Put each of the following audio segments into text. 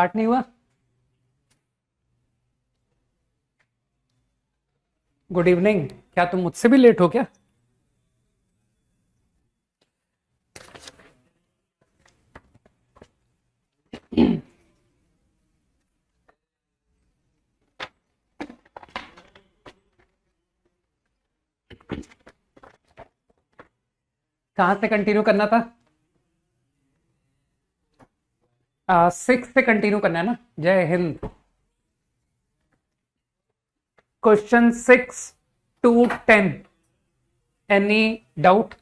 Start नहीं हुआ? Good evening. क्या तुम मुझसे भी लेट हो क्या? कहां से कंटिन्यू करना था? 6 से कंटिन्यू करना है ना? जय Hind. Question 6 to 10। Any doubt?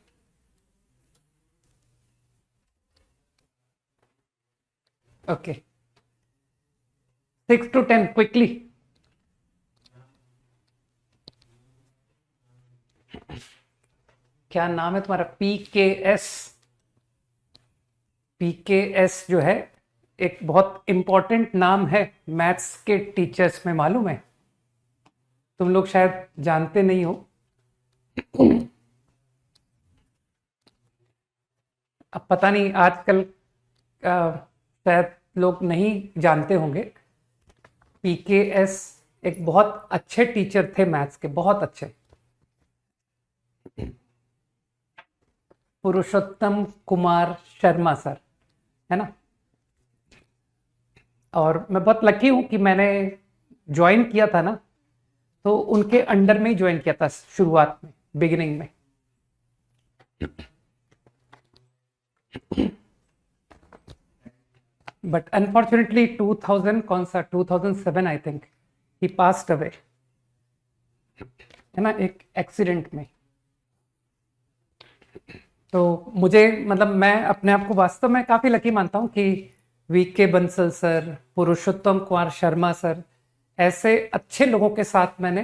Okay, 6 to 10 quickly. क्या नाम है तुम्हारा? PKS। PKS जो है एक बहुत इंपॉर्टेंट नाम है मैथ्स के टीचर्स में, मालूम है? तुम लोग शायद जानते नहीं हो। अब पता नहीं आजकल शायद लोग नहीं जानते होंगे। PKS एक बहुत अच्छे टीचर थे मैथ्स के, बहुत अच्छे। पुरुषोत्तम कुमार शर्मा सर, है ना? और मैं बहुत लकी हूं कि मैंने ज्वाइन किया था ना, तो उनके अंडर में ही ज्वाइन किया था शुरुआत में, बिगिनिंग में। बट अनफॉर्चुनेटली 2000 कौन सा 2007 I think he passed away, है ना, एक एक्सीडेंट में। तो मुझे मतलब मैं अपने आप को वास्तव में काफी लकी मानता हूं कि VK बंसल सर, पुरुषोत्तम कुमार शर्मा सर, ऐसे अच्छे लोगों के साथ मैंने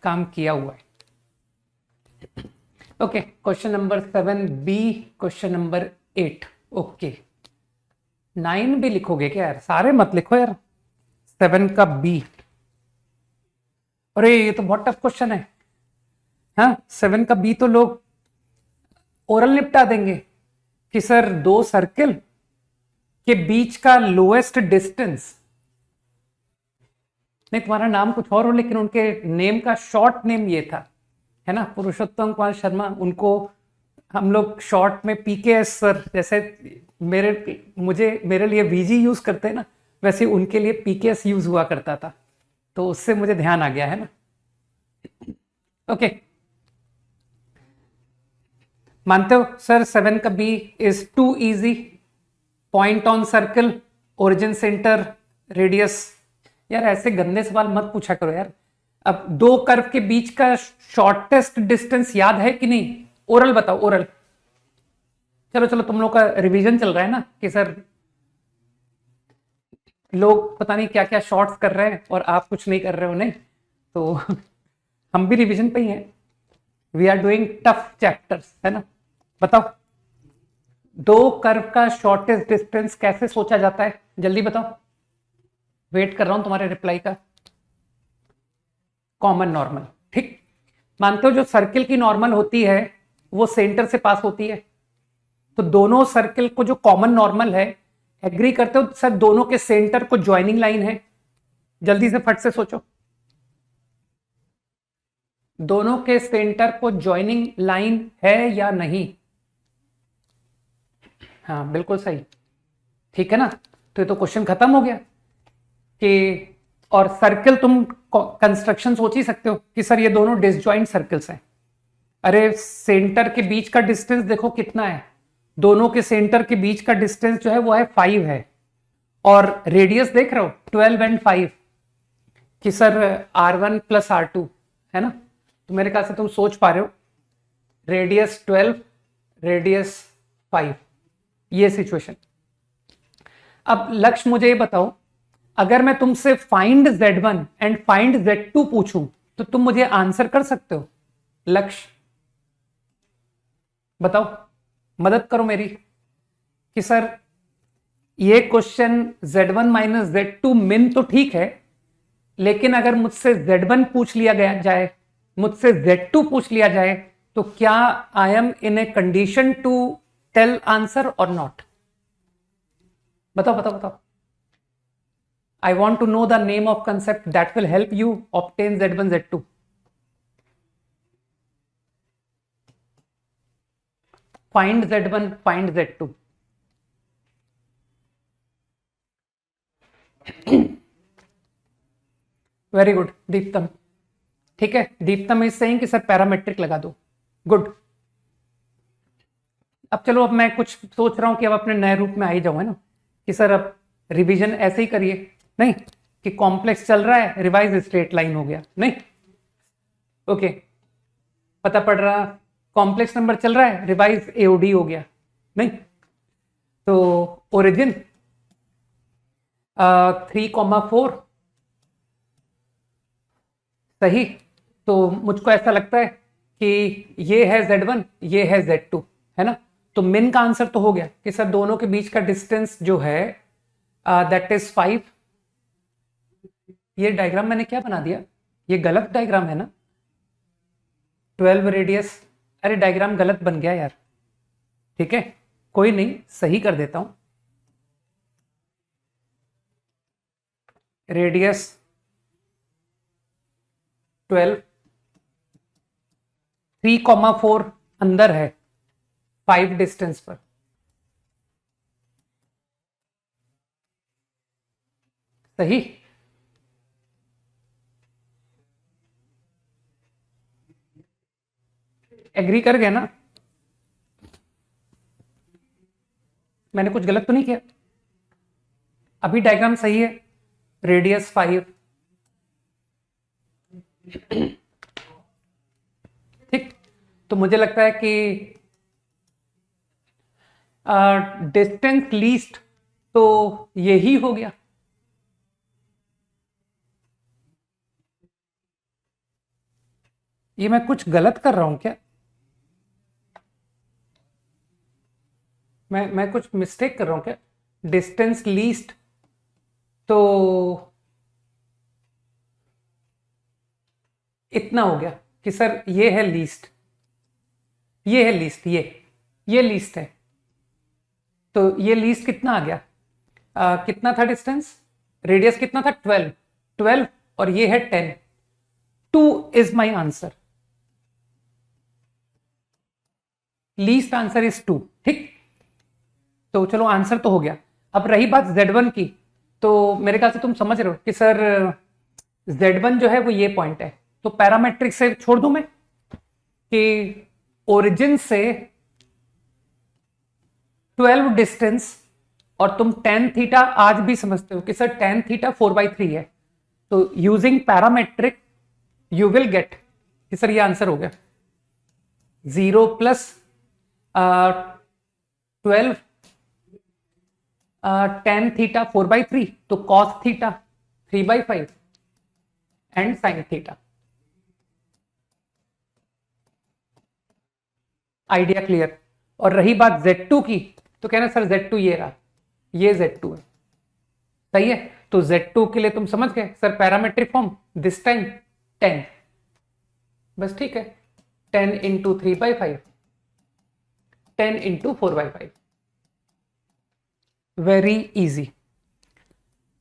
काम किया हुआ है। Okay, question number 7B, question number 8। Okay, 9 भी लिखोगे क्या यार? सारे मत लिखो यार। 7 का B। अरे ये तो बहुत टफ क्वेश्चन है। हाँ, 7 का B तो लोग ओरल निपटा देंगे कि सर दो सर्किल के बीच का लोएस्ट डिस्टेंस। नहीं, तुम्हारा नाम कुछ और हो लेकिन उनके नेम का शॉर्ट नेम ये था, है ना, पुरुषोत्तम कुमार शर्मा। उनको हम लोग शॉर्ट में PKS सर, जैसे मेरे लिए VG यूज करते हैं ना, वैसे उनके लिए PKS यूज हुआ करता था। तो उससे मुझे ध्यान आ गया, है ना? ओके, मानते हो सर 7 का B is too easy? Point on circle, origin centre, radius. यार ऐसे गंदे सवाल मत पूछा करो यार। अब दो कर्व के बीच का शॉर्टेस्ट डिस्टेंस याद है कि नहीं? ओरल बताओ, ओरल। चलो चलो, तुम लोग का रिवीजन चल रहा है ना कि सर लोग पता नहीं क्या क्या शॉर्ट्स कर रहे हैं और आप कुछ नहीं कर रहे हो। नहीं तो हम भी रिवीजन पे ही हैं। We are doing tough chapters, है ना? बताओ, दो कर्व का शॉर्टेस्ट डिस्टेंस कैसे सोचा जाता है? जल्दी बताओ, वेट कर रहा हूं तुम्हारे रिप्लाई का। कॉमन नॉर्मल, ठीक। मानते हो जो सर्किल की नॉर्मल होती है वो सेंटर से पास होती है, तो दोनों सर्किल को जो कॉमन नॉर्मल है, एग्री करते हो सर दोनों के सेंटर को ज्वाइनिंग लाइन है? जल्दी से फट से सोचो, दोनों के सेंटर को ज्वाइनिंग लाइन है या नहीं? हाँ बिल्कुल सही, ठीक है ना? तो ये तो क्वेश्चन खत्म हो गया कि, और सर्किल तुम कंस्ट्रक्शन सोच ही सकते हो कि सर ये दोनों डिसजॉइंट सर्कल्स हैं। अरे सेंटर के बीच का डिस्टेंस देखो कितना है, दोनों के सेंटर के बीच का डिस्टेंस जो है वो है 5 है, और रेडियस देख रहे हो 12 एंड 5, कि सर R1 प्लस R2, है ना? तो मेरे ख्याल से तुम सोच पा रहे हो, रेडियस 12, रेडियस 5, ये सिचुएशन। अब लक्ष्य मुझे ये बताओ, अगर मैं तुमसे find Z1 and find Z2 पूछूं तो तुम मुझे आंसर कर सकते हो? लक्ष्य बताओ, मदद करो मेरी कि सर ये क्वेश्चन Z1 माइनस Z2 मिन तो ठीक है, लेकिन अगर मुझसे Z1 पूछ लिया गया जाए, मुझसे Z2 पूछ लिया जाए, तो क्या I am in a condition to tell answer और नॉट? बताओ बताओ बताओ। I want to know the name of concept that will help you obtain Z1, Z2. Find Z1, find Z2. Very good Deeptam. ठीक है, दीप्तम इज सेइंग कि sir parametric लगा दो. Good. अब चलो, अब मैं कुछ सोच रहा हूं कि अब अपने नए रूप में आ ही जाऊं, है ना, कि सर अब रिवीजन ऐसे ही करिए. नहीं कि कॉम्प्लेक्स चल रहा है, रिवाइज स्ट्रेट लाइन हो गया. नहीं, ओके, पता पड़ रहा. कॉम्प्लेक्स नंबर चल रहा है, रिवाइज एओडी हो गया. नहीं, तो ओरिजिन 3,4 सही. तो मुझको ऐसा लगता है कि ये है Z1, ये है Z2, है ना. तो मिन का आंसर तो हो गया कि सर दोनों के बीच का डिस्टेंस जो है दैट इज 5. ये डायग्राम मैंने क्या बना दिया, ये गलत डायग्राम है ना. 12 रेडियस, अरे डायग्राम गलत बन गया यार. ठीक है, कोई नहीं, सही कर देता हूं. रेडियस 12, 3,4 अंदर है, 5 डिस्टेंस पर. सही. एग्री कर गए ना. मैंने कुछ गलत तो नहीं किया. अभी डायग्राम सही है. रेडियस 5. ठीक. तो मुझे लगता है कि डिस्टेंस लीस्ट तो यही हो गया. ये मैं कुछ गलत कर रहा हूं क्या? मैं कुछ मिस्टेक कर रहा हूं क्या? डिस्टेंस लीस्ट तो इतना हो गया कि सर ये है लीस्ट, ये है लीस्ट, ये लीस्ट है. तो ये लीस्ट कितना आ गया? कितना था डिस्टेंस? रेडियस कितना था? 12 और ये है 10. 2 is my answer. Least answer is 2. ठीक. तो चलो आंसर तो हो गया. अब रही बात Z1 की, तो मेरे ख्याल से तुम समझ रहे हो कि सर Z1 जो है वो ये पॉइंट है. तो पैरामेट्रिक से छोड़ दूं मैं कि ओरिजिन से 12 डिस्टेंस, और तुम tan थीटा आज भी समझते हो कि सर tan थीटा 4/3 है. तो using parametric you will get कि सर ये आंसर हो गया 0 प्लस 12 tan थीटा 4/3, तो cos theta 3/5 and sin theta. Idea clear. और रही बात Z2 की, तो कहना सर Z2 ये रहा, ये Z2 है. सही है. तो Z2 के लिए तुम समझ गए sir parametric form, this time 10. बस ठीक है. 10 इंटू 3/5, 10 इंटू 4/5. Very easy.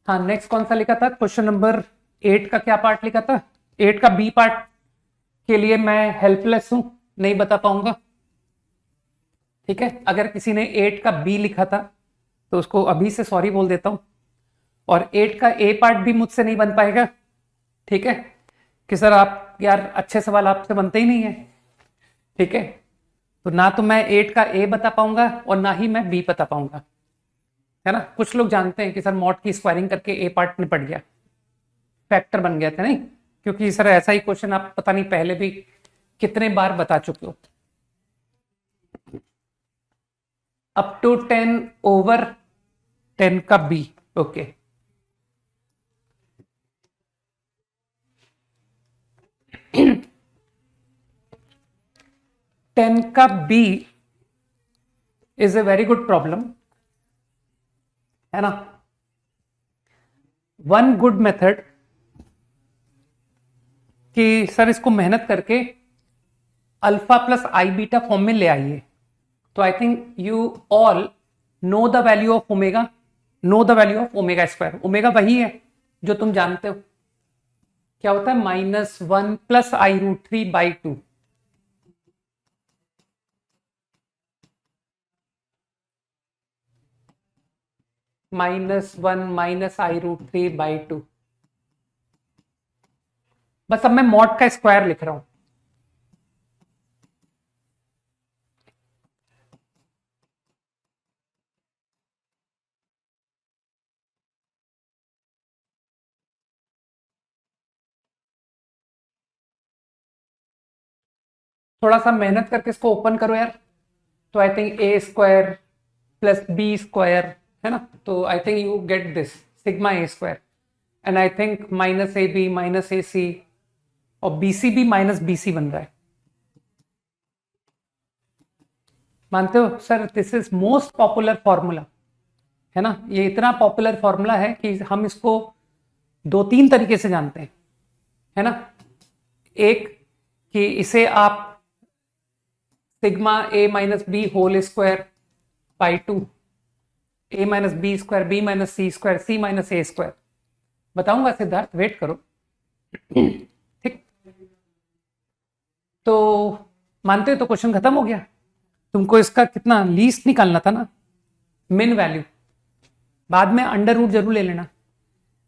हाँ, नेक्स्ट कौन सा लिखा था? क्वेश्चन नंबर 8 का क्या पार्ट लिखा था? 8 का बी पार्ट के लिए मैं हेल्पलेस हूं, नहीं बता पाऊंगा. ठीक है, अगर किसी ने 8 का बी लिखा था तो उसको अभी से सॉरी बोल देता हूं. और 8 का ए पार्ट भी मुझसे नहीं बन पाएगा. ठीक है, कि सर आप यार अच्छे सवाल आपसे बनते ही नहीं है. ठीक है, तो ना तो मैं 8 का ए बता पाऊंगा और ना ही मैं बी बता पाऊंगा, है ना. कुछ लोग जानते हैं कि सर मॉड की स्क्वायरिंग करके ए पार्ट निपट गया, फैक्टर बन गया था. नहीं, क्योंकि सर ऐसा ही क्वेश्चन आप पता नहीं पहले भी कितने बार बता चुके हो. अप टू 10 ओवर 10 का बी. ओके, टेन का B is a very good problem, है ना. वन गुड मेथड कि सर इसको मेहनत करके alpha plus i beta form में ले आइए. तो I think you all know the value of omega, know the value of omega square. Omega वही है जो तुम जानते हो क्या होता है, -1 + i√3/2। -1 - i√3/2। बस अब मैं मॉड का स्क्वायर लिख रहा हूं। थोड़ा सा मेहनत करके इसको ओपन करो यार। तो आई थिंक a² + b² है ना, तो I think you get this sigma a², and I think -ab -ac और bcb -bc बन रहा है। मानते हो sir, this is most popular formula, है ना। ये इतना पॉपुलर फॉर्मूला है कि हम इसको 2-3 तरीके से जानते हैं, है ना। एक कि इसे आप sigma a - b² a - b², b - c², c - a²। बताऊंगा सिद्धार्थ, वेट करो। ठीक, तो मानते हो तो क्वेश्चन खत्म हो गया। तुमको इसका कितना लीस्ट निकालना था ना, मिन वैल्यू। बाद में अंडर रूट जरूर ले लेना।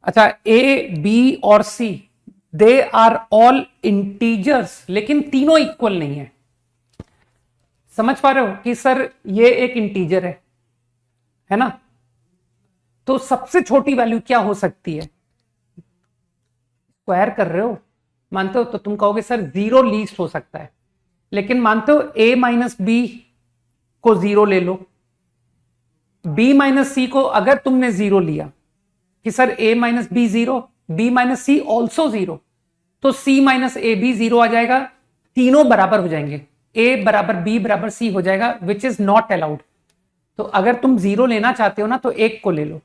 अच्छा, ए बी और सी दे आर ऑल इंटीजर्स, लेकिन तीनों इक्वल नहीं है। समझ पा रहे हो कि सर ये एक इंटीजर है ना, तो सबसे छोटी वैल्यू क्या हो सकती है। स्क्वायर कर रहे हो, मानते हो तो तुम कहोगे सर 0 लीस्ट हो सकता है, लेकिन मानते हो a - b को 0 ले लो, b - c को अगर तुमने 0 लिया कि sir a - b 0, b - c also 0, तो c - a भी 0 आ जाएगा, तीनों बराबर हो जाएंगे, a = b = c हो जाएगा, विच इज नॉट अलाउड। तो अगर तुम 0 लेना चाहते हो ना, तो एक को ले लो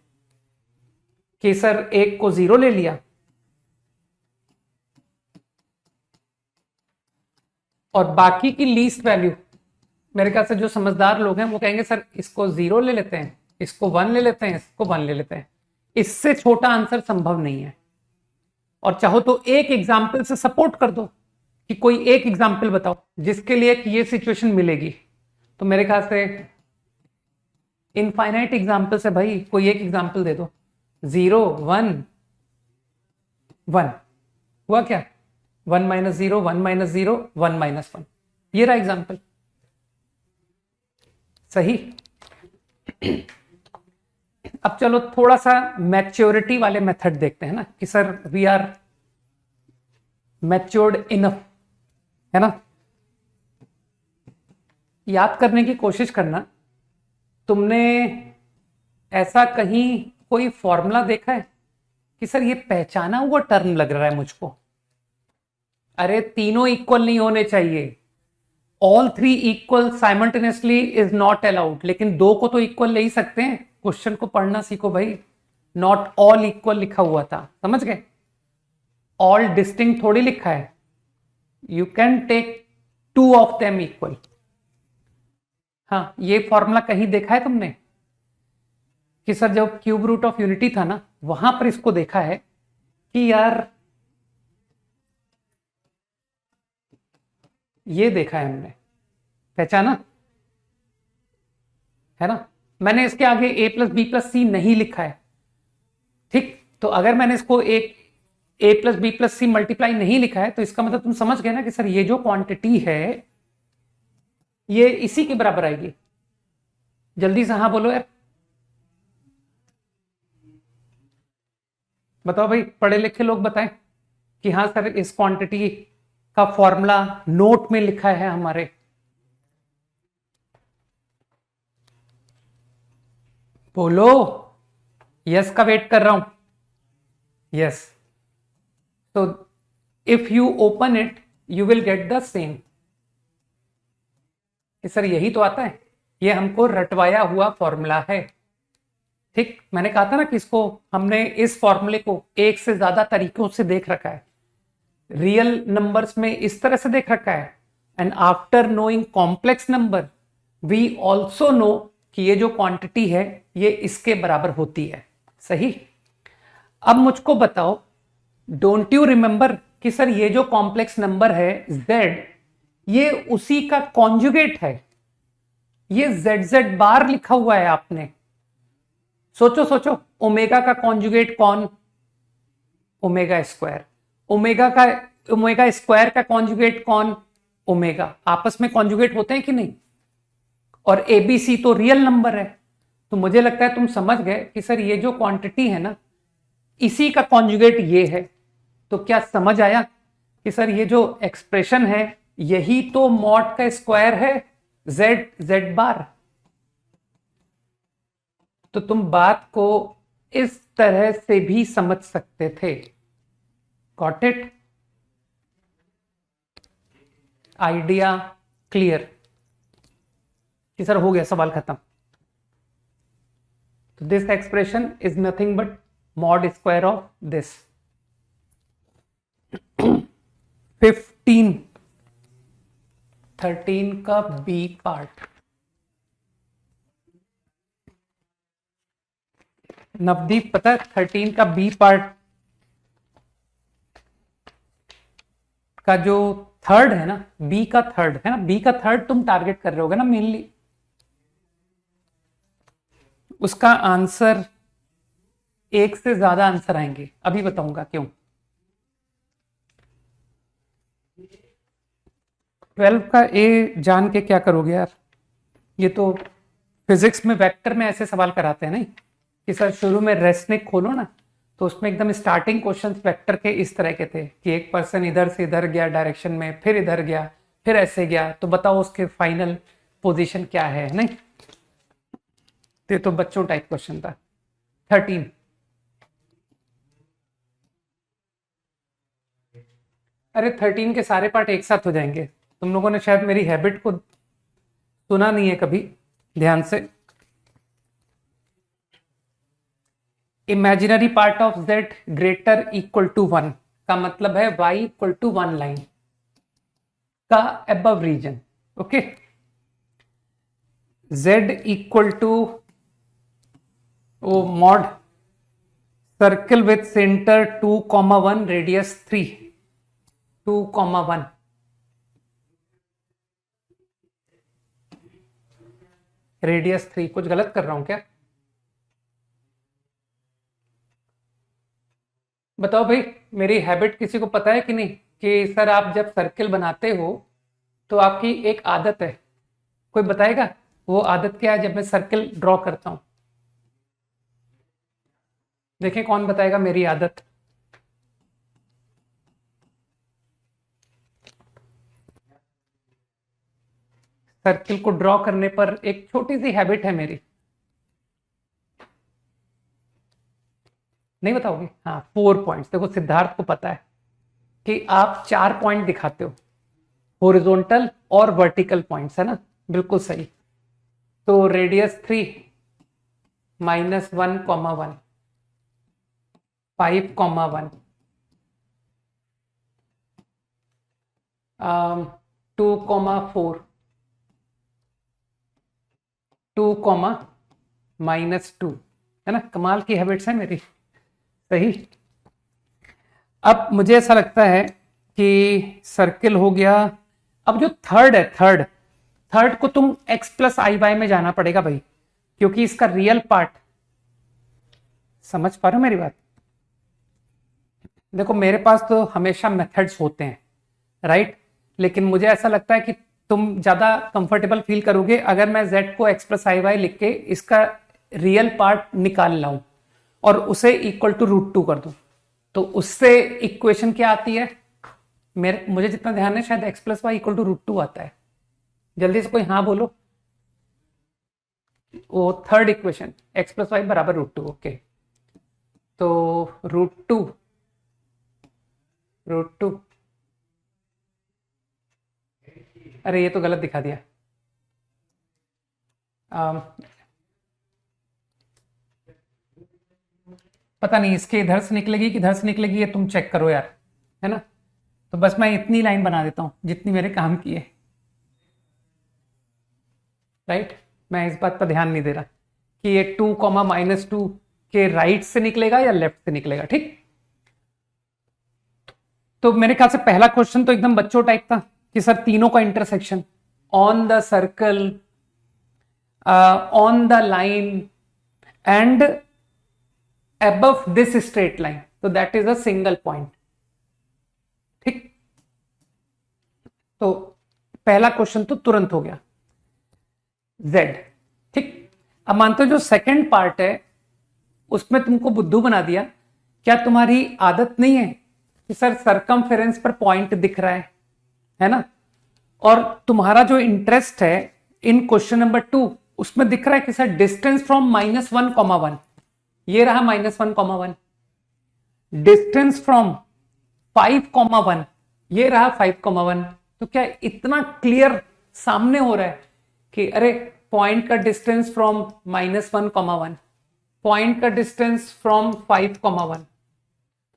कि सर एक को 0 ले लिया, और बाकी की लीस्ट वैल्यू, मेरे ख्याल से जो समझदार लोग हैं वो कहेंगे सर इसको 0 ले लेते हैं, इसको 1 ले लेते हैं, इसको 1 ले लेते हैं। इससे छोटा आंसर संभव नहीं है। और चाहो तो एक एग्जाम्पल से सपोर्ट कर दो कि कोई एक एग्जाम्पल बताओ जिसके लिए कि ये सिचुएशन मिलेगी। तो मेरे ख्याल से इनफाइनाइट एग्जाम्पल से भाई कोई एक एग्जाम्पल दे दो। 0 1 1 हुआ क्या, 1 - 0 1 - 0 1 - 1, ये रहा एग्जाम्पल। सही। अब चलो थोड़ा सा मैच्योरिटी वाले मेथड देखते हैं ना, कि sir we are matured enough, है ना। याद करने की कोशिश करना, तुमने ऐसा कहीं कोई फॉर्मूला देखा है कि सर ये पहचाना हुआ टर्म लग रहा है मुझको। अरे तीनों इक्वल नहीं होने चाहिए, all 3 equal simultaneously is not allowed, लेकिन 2 को तो इक्वल ले ही सकते हैं। क्वेश्चन को पढ़ना सीखो भाई, नॉट ऑल इक्वल लिखा हुआ था, समझ गए। ऑल डिस्टिंक्ट थोड़ी लिखा है, you can take 2 of them equal. हाँ, ये फॉर्मूला कहीं देखा है तुमने कि सर जब क्यूब रूट ऑफ यूनिटी था ना, वहां पर इसको देखा है कि यार ये देखा है हमने, पहचाना है ना। मैंने इसके आगे a + b + c नहीं लिखा है, ठीक। तो अगर मैंने इसको एक a + b + c मल्टीप्लाई नहीं लिखा है, तो इसका मतलब तुम समझ गए ना कि सर ये जो क्वांटिटी है ये इसी के बराबर आएगी। जल्दी से हाँ बोलो यार, बताओ भाई, पढ़े लिखे लोग बताएं कि हाँ सर इस क्वांटिटी का फॉर्मूला नोट में लिखा है हमारे। बोलो, यस का वेट कर रहा हूं। यस, तो if you open it you will get the same. Sir यही तो आता है, ये हमको रटवाया हुआ फॉर्मूला है, ठीक। मैंने कहा था ना कि इसको हमने इस फॉर्मूले को एक से ज्यादा तरीकों से देख रखा है, रियल नंबर्स में इस तरह से देख रखा है, and after knowing complex number we also know कि ये जो क्वांटिटी है ये इसके बराबर होती है। सही। अब मुझको बताओ, डोंट यू रिमेंबर कि सर ये जो कॉम्प्लेक्स नंबर है z, ये उसी का कॉन्जुगेट है। ये z बार लिखा हुआ है आपने। सोचो सोचो, ओमेगा का कॉन्जुगेट कौन? Omega square. ओमेगा स्क्वायर का कॉन्जुगेट कौन? ओमेगा। आपस में कॉन्जुगेट होते हैं कि नहीं? और एबीसी तो रियल नंबर है। तो मुझे लगता है तुम समझ गए कि सर ये जो क्वांटिटी है ना, इसी का कॉन्जुगेट ये है। तो क्या समझ आया कि सर ये जो एक्सप्रेशन है यही तो मॉड का स्क्वायर है, z बार। तो तुम बात को इस तरह से भी समझ सकते थे। Got it? आइडिया क्लियर कि सर हो गया, सवाल खत्म। तो this expression is nothing but mod square of this. 13 का बी पार्ट। नवदीप पता है 13 का बी पार्ट का जो थर्ड है ना, बी का थर्ड है ना, बी का थर्ड तुम टारगेट कर रहे होगे ना मेनली। उसका आंसर, एक से ज्यादा आंसर आएंगे, अभी बताऊंगा क्यों। 12 का ए जान के क्या करोगे यार? ये तो फिजिक्स में वेक्टर में ऐसे सवाल कराते हैं नहीं कि सर शुरू में रेसनिक खोलो ना, तो उसमें एकदम स्टार्टिंग क्वेश्चंस वेक्टर के इस तरह के थे कि एक पर्सन इधर से इधर गया डायरेक्शन में, फिर इधर गया, फिर ऐसे गया, तो बताओ उसके फाइनल पोजीशन क्या है, नहीं? तो बच्चों टाइप क्वेश्चन था 13। अरे 13 के सारे पार्ट एक साथ हो जाएंगे। तुम लोगों ने शायद मेरी हैबिट को सुना नहीं है कभी ध्यान से। Imaginary part of z greater equal to 1 का मतलब है y इक्वल टू 1 लाइन का above region. Okay, z equal to mod circle with centre 2,1 radius 3, 2,1। Radius 3। कुछ गलत कर रहा हूं क्या? बताओ भाई, मेरी हैबिट किसी को पता है कि नहीं कि सर आप जब सर्किल बनाते हो तो आपकी एक आदत है, कोई बताएगा वो आदत क्या है जब मैं सर्किल ड्रॉ करता हूं? देखें कौन बताएगा मेरी आदत। सर्किल को ड्रॉ करने पर एक छोटी सी हैबिट है मेरी, नहीं बताओगे? हाँ, 4 पॉइंट्स। देखो सिद्धार्थ को पता है कि आप 4 पॉइंट दिखाते हो, हॉरिजॉन्टल और वर्टिकल पॉइंट्स, है ना? बिल्कुल सही। तो रेडियस 3 -1,1 5,1 2,4 2, -2, है ना? कमाल की हैबिट्स है मेरी। सही। अब मुझे ऐसा लगता है कि सर्किल हो गया। अब जो थर्ड है, थर्ड को तुम x प्लस आई वाई में जाना पड़ेगा भाई, क्योंकि इसका रियल पार्ट, समझ पा रहे हो मेरी बात? देखो मेरे पास तो हमेशा मेथड्स होते हैं, राइट? लेकिन मुझे ऐसा लगता है कि तुम ज्यादा कंफर्टेबल फील करोगे अगर मैं z को x प्लस आई वाई लिख के इसका रियल पार्ट निकाल लाऊं और उसे इक्वल टू √2 कर दूं। तो उससे इक्वेशन क्या आती है? मुझे जितना ध्यान है शायद x plus y equal to √2 आता है। जल्दी से कोई हाँ बोलो। वो third equation x plus y बराबर √2। ओके, तो √2, अरे ये तो गलत दिखा दिया। पता नहीं इसके इधर से निकलेगी कि इधर से निकलेगी, ये तुम चेक करो यार, है ना? तो बस मैं इतनी लाइन बना देता हूं जितनी मेरे काम की है, राइट? मैं इस बात पर ध्यान नहीं दे रहा कि ये 2, -2 कि राइट से निकलेगा या लेफ्ट से निकलेगा। ठीक, तो मेरे ख्याल से पहला क्वेश्चन तो एकदम बच्चों टाइप था कि सर तीनों का intersection on the circle, on the line and above this straight line, so that is a single point। ठीक, तो पहला क्वेश्चन तो तुरंत हो गया Z। ठीक, अब मानते हो जो सेकंड पार्ट है उसमें तुमको बुद्धू बना दिया। क्या तुम्हारी आदत नहीं है कि सर सरकमफेरेंस पर पॉइंट दिख रहा है ना, और तुम्हारा जो इंटरेस्ट है इन क्वेश्चन नंबर 2 उसमें दिख रहा है कि सर डिस्टेंस फ्रॉम -1,1, ये रहा -1,1, डिस्टेंस फ्रॉम 5,1, ये रहा 5,1। तो क्या इतना क्लियर सामने हो रहा है कि अरे पॉइंट का डिस्टेंस फ्रॉम -1,1, पॉइंट का डिस्टेंस फ्रॉम 5,1,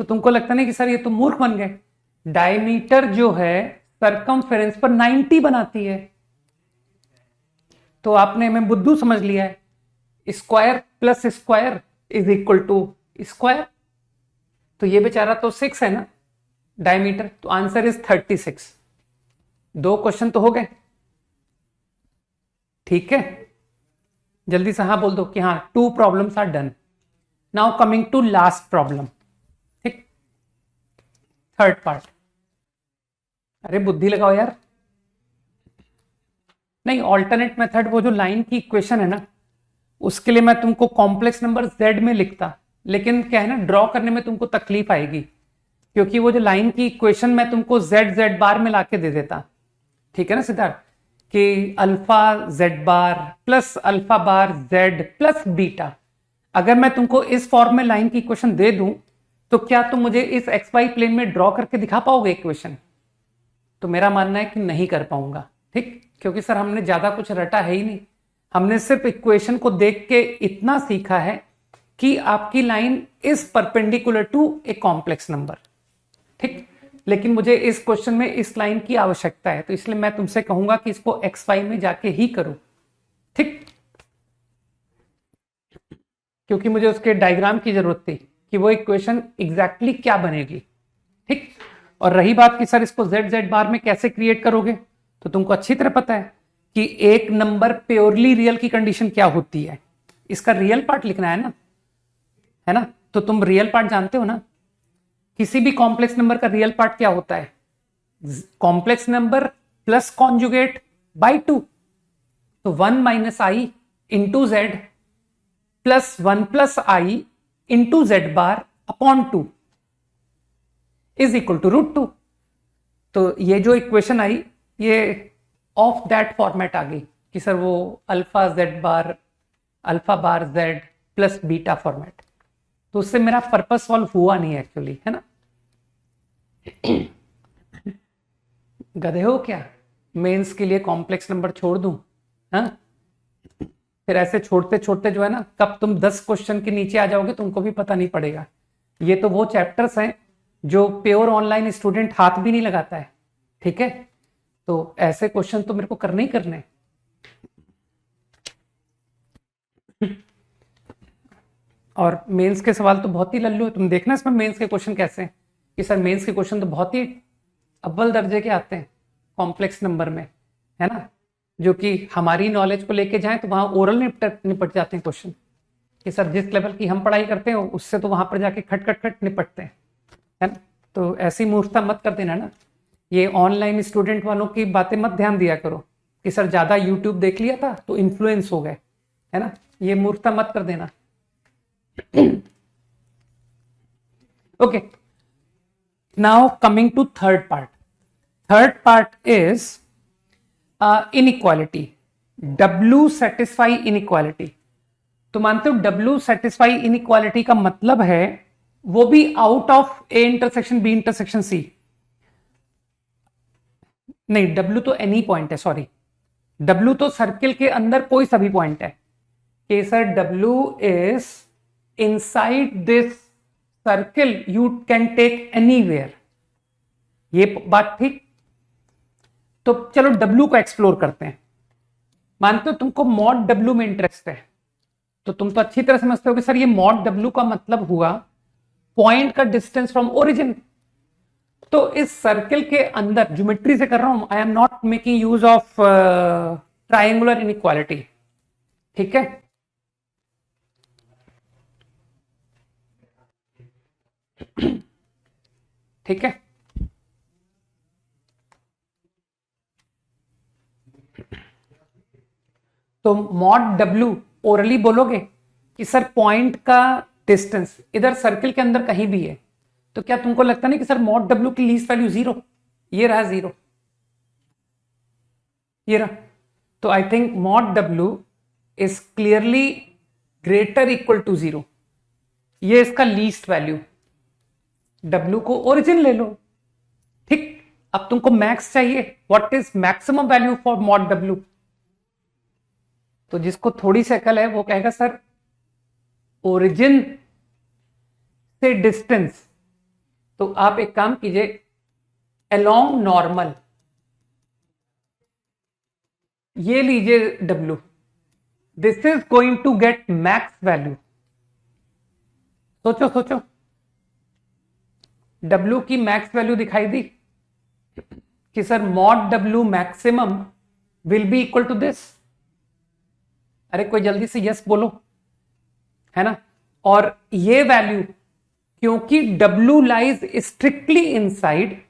तो तुमको लगता नहीं कि सर ये तो मूर्ख बन गए। डायमीटर जो है सरकमफेरेंस पर 90 बनाती है, तो आपने हमें बुद्धू समझ लिया है। Square plus square is equal to square, तो ये बेचारा तो 6 है ना डायमीटर, तो आंसर इज 36। 2 क्वेश्चन तो हो गए। ठीक है, जल्दी से हाँ बोल दो कि हाँ 2 problems are done. Now coming to last problem. ठीक, थर्ड पार्ट। अरे बुद्धि लगाओ यार। नहीं, ऑल्टरनेट मेथड वो जो लाइन की इक्वेशन है ना, उसके लिए मैं तुमको कॉम्प्लेक्स नंबर Z में लिखता, लेकिन क्या है ना ड्रॉ करने में तुमको तकलीफ आएगी, क्योंकि वो जो लाइन की इक्वेशन मैं तुमको Z बार में लाके दे देता। ठीक है ना सिद्धार्थ, कि alpha Z bar plus alpha bar Z plus beta, अगर मैं तुमको इस फॉर्म में लाइन की इक्वेशन दे दूं तो क्या तुम मुझे इस XY प्लेन में ड्रॉ करके दिखा पाओगे इक्वेशन? तो मेरा मानना है कि नहीं कर पाऊंगा। ठीक, क्योंकि सर हमने ज्यादा कुछ रटा है ही नहीं, हमने सिर्फ इक्वेशन को देख के इतना सीखा है कि आपकी line is perpendicular to a complex number. ठीक, लेकिन मुझे इस क्वेश्चन में इस लाइन की आवश्यकता है, तो इसलिए मैं तुमसे कहूंगा कि इसको XY में जाके ही करो। ठीक, क्योंकि मुझे उसके डायग्राम की जरूरत थी कि वो इक्वेशन एग्जैक्टली क्या बनेगी। ठीक, और रही बात कि सर इसको Z बार में कैसे क्रिएट करोगे, तो तुमको अच्छी तरह पता है कि एक नंबर प्योरली रियल की कंडीशन क्या होती है। इसका रियल पार्ट लिखना है ना, तो तुम रियल पार्ट जानते हो ना। किसी भी कॉम्प्लेक्स नंबर का रियल पार्ट क्या होता है? Complex number plus conjugate by 2, तो 1 minus i into z plus 1 plus i into z bar upon 2 is equal to √2। तो ये जो इक्वेशन आई ये ऑफ दैट फॉर्मेट आ गई कि सर वो alpha bar Z plus beta format. तो उससे मेरा पर्पस सॉल्व हुआ नहीं एक्चुअली, है ना। गधे हो क्या? मेंस के लिए कॉम्प्लेक्स नंबर छोड़ दूं? हाँ, फिर ऐसे छोड़ते छोड़ते जो है ना, कब तुम 10 क्वेश्चन के नीचे आ जाओगे तुमको भी पता नहीं पड़ेगा। ये तो वो चैप्टर्स हैं जो प्योर ऑनलाइन स्टूडेंट हाथ भी नहीं लगाता है। ठीक है, तो ऐसे क्वेश्चन तो मेरे को करने ही करने। और मेंस के सवाल तो बहुत ही लल्लू है, तुम देखना इसमें मेंस के क्वेश्चन कैसे हैं कि सर मेंस के क्वेश्चन तो बहुत ही अव्वल दर्जे के आते हैं कॉम्प्लेक्स नंबर में, है ना, जो कि हमारी नॉलेज को लेके जाएं तो वहां ओरल निपट जाते हैं क्वेश्चन कि सर जिस लेवल की हम पढ़ाई करते हैं उससे तो वहां पर जाके खट खट खट निपटते हैं, है ना। तो ऐसी मूर्खता मत कर देना ना, ये ऑनलाइन स्टूडेंट वालों की बातें मत ध्यान दिया करो कि सर ज्यादा यूट्यूब देख लिया था तो इन्फ्लुएंस हो गए, है ना, ये मूर्खता मत कर देना। okay, now coming to third part is inequality, W satisfy inequality। तो मानते हो W satisfy inequality का मतलब है वो भी out of A intersection B intersection C, नहीं W तो एनी पॉइंट है, सॉरी W तो सर्किल के अंदर कोई सा भी पॉइंट है कि sir W is inside this circle you can take anywhere, ये बात ठीक। तो चलो W को एक्सप्लोर करते हैं। मानते हो तुमको मॉड W में इंटरेस्ट है, तो तुम तो अच्छी तरह समझते हो कि सर ये मॉड डब्ल्यू का मतलब हुआ पॉइंट का डिस्टेंस फ्रॉम ओरिजिन। तो इस सर्किल के अंदर ज्योमेट्री से कर रहा हूं, I am not making use of triangular inequality. ठीक है, ठीक है। तो मॉड डब्ल्यू ओरली बोलोगे कि सर पॉइंट का डिस्टेंस इधर सर्किल के अंदर कहीं भी है, तो क्या तुमको लगता नहीं कि सर मॉड डब्ल्यू की लीस्ट वैल्यू 0, ये रहा 0, ये रहा। तो आई थिंक मॉड डब्ल्यू is clearly greater equal to 0, ये इसका लीस्ट वैल्यू। डब्ल्यू को ओरिजिन ले लो, ठीक। अब तुमको मैक्स चाहिए, what is maximum value for mod डब्ल्यू। तो जिसको थोड़ी सी अकल है वो कहेगा सर ओरिजिन से डिस्टेंस, तो आप एक काम कीजिए, अलोंग नॉर्मल ये लीजिए W, this is going to get max value. सोचो सोचो, W की मैक्स वैल्यू दिखाई दी कि sir mod W maximum will be equal to this. अरे कोई जल्दी से यस बोलो, है ना। और ये वैल्यू क्योंकि W लाइज स्ट्रिक्टली इनसाइड,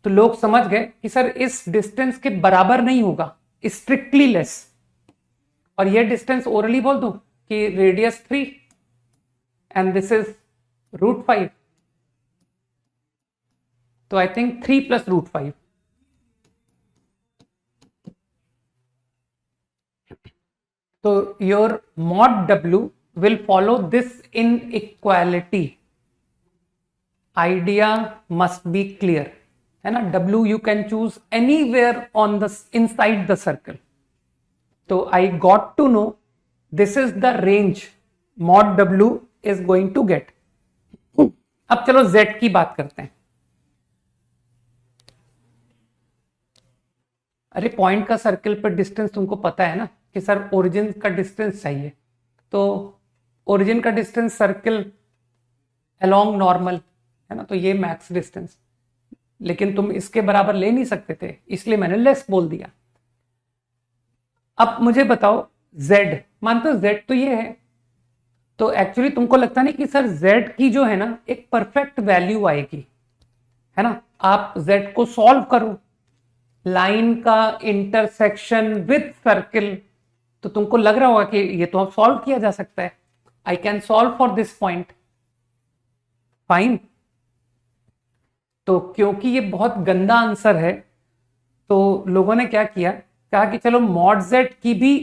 तो लोग समझ गए कि सर इस डिस्टेंस के बराबर नहीं होगा, स्ट्रिक्टली लेस। और ये डिस्टेंस ओरली बोल दो कि रेडियस 3 एंड दिस इज √5। तो आई थिंक 3 + √5। तो your mod W will follow this inequality. Idea must be clear, है ना। W you can choose anywhere on the inside the circle. तो I got to know this is the range mod W is going to get. अब चलो Z की बात करते हैं। अरे पॉइंट का सर्किल पर डिस्टेंस तुमको पता है ना कि सर ओरिजिन का डिस्टेंस चाहिए, तो ओरिजिन का डिस्टेंस सर्किल अलोंग नॉर्मल, है ना, तो ये मैक्स डिस्टेंस। लेकिन तुम इसके बराबर ले नहीं सकते थे, इसलिए मैंने लेस बोल दिया। अब मुझे बताओ Z, मानते हो Z तो ये है, तो एक्चुअली तुमको लगता नहीं कि सर Z की जो है ना एक परफेक्ट वैल्यू आएगी, है ना। आप Z को सॉल्व करो, लाइन का इंटरसेक्शन विद सर्किल, तो तुमको लग रहा होगा कि ये तो अब सॉल्व किया जा सकता है, I can solve for this point, fine. तो क्योंकि ये बहुत गंदा आंसर है, तो लोगों ने क्या किया, कहा कि चलो मॉड Z की भी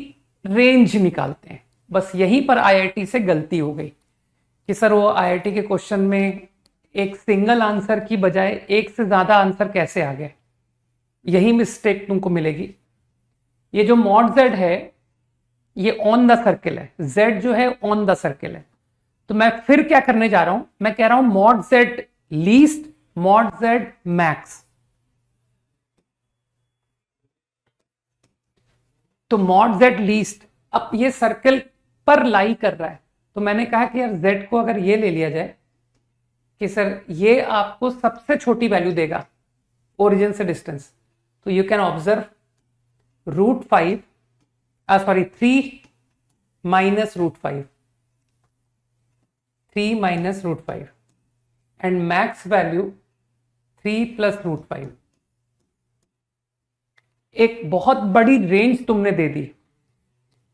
रेंज निकालते हैं। बस यहीं पर IIT से गलती हो गई कि सर वो IIT के क्वेश्चन में एक सिंगल आंसर की बजाय एक से ज्यादा आंसर कैसे आ गए, यही मिस्टेक तुमको मिलेगी। ये जो मॉड Z है ये ऑन द सर्किल है, Z जो है ऑन द सर्किल है। तो मैं फिर क्या करने जा रहा हूं, मैं कह रहा हूं mod Z least, mod Z max. तो मॉड Z लीस्ट, अब ये सर्किल पर लाई कर रहा है, तो मैंने कहा कि यार Z को अगर ये ले लिया जाए कि सर ये आपको सबसे छोटी वैल्यू देगा ओरिजिन से डिस्टेंस, तो you can observe √5, sorry 3 - √5, 3 - √5 and max value 3 + √5। एक बहुत बड़ी रेंज तुमने दे दी,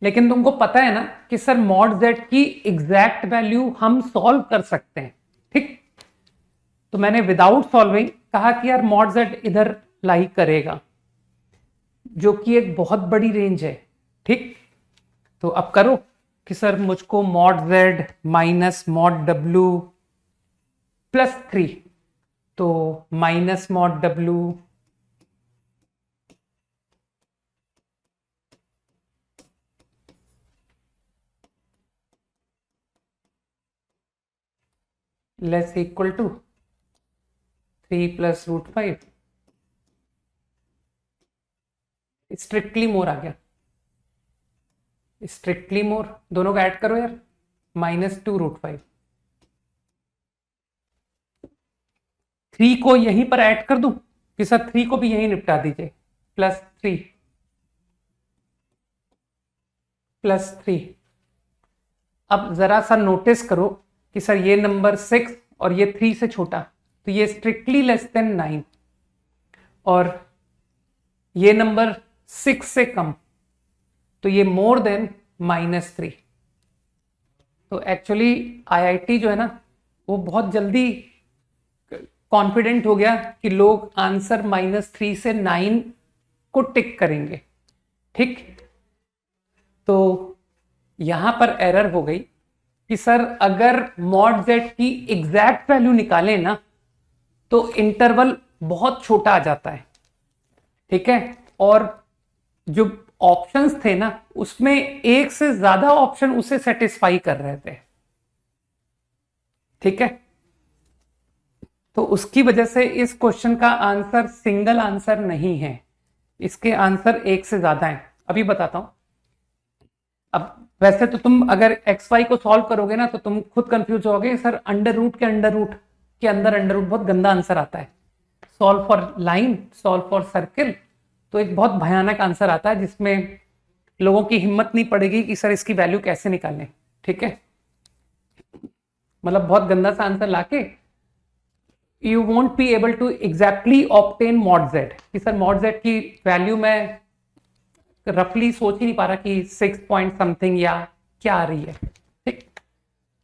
लेकिन तुमको पता है ना कि सर मॉड Z की एग्जैक्ट वैल्यू हम सॉल्व कर सकते हैं, ठीक। तो मैंने विदाउट सॉल्विंग कहा कि यार मॉड Z इधर लाई करेगा, जो कि एक बहुत बड़ी रेंज है, ठीक। तो अब करो कि सर मुझको mod Z minus mod W +3, तो minus mod W less equal to 3 + √5, strictly more आ गया, स्ट्रिक्टली मोर, दोनों का ऐड करो यार, -2√5। 3 को यहीं पर ऐड कर दूं कि सर 3 को भी यहीं निपटा दीजिए, +3 +3। अब जरा सा नोटिस करो कि सर ये नंबर 6 और ये 3 से छोटा, तो ये स्ट्रिक्टली लेस देन 9, और ये नंबर 6 से कम, तो ये मोर देन -3। तो एक्चुअली आईआईटी जो है ना, वो बहुत जल्दी कॉन्फिडेंट हो गया कि लोग आंसर -3 से 9 को टिक करेंगे। ठीक, तो यहां पर एरर हो गई कि सर अगर मॉड जेड की एग्जैक्ट वैल्यू निकालें ना, तो इंटरवल बहुत छोटा आ जाता है। ठीक है, और जो ऑप्शंस थे ना, उसमें एक से ज्यादा ऑप्शन उसे सेटिस्फाई कर रहे थे। ठीक है, तो उसकी वजह से इस क्वेश्चन का आंसर सिंगल आंसर नहीं है, इसके आंसर एक से ज्यादा हैं। अभी बताता हूं। अब वैसे तो तुम अगर एक्स वाई को सॉल्व करोगे ना, तो तुम खुद कंफ्यूज होगे, सर अंडर रूट के अंडर रूट के अंदर अंडर रूट, बहुत गंदा आंसर आता है। Solve for line, solve for circle, तो एक बहुत भयानक आंसर आता है जिसमें लोगों की हिम्मत नहीं पड़ेगी कि सर इसकी वैल्यू कैसे निकालें। ठीक है, मतलब बहुत गंदा सा आंसर लाके you won't be able to exactly obtain mod z, कि सर मॉड जेड की वैल्यू मैं रफली सोच ही नहीं पा रहा कि 6 पॉइंट समथिंग या क्या आ रही है। ठीक,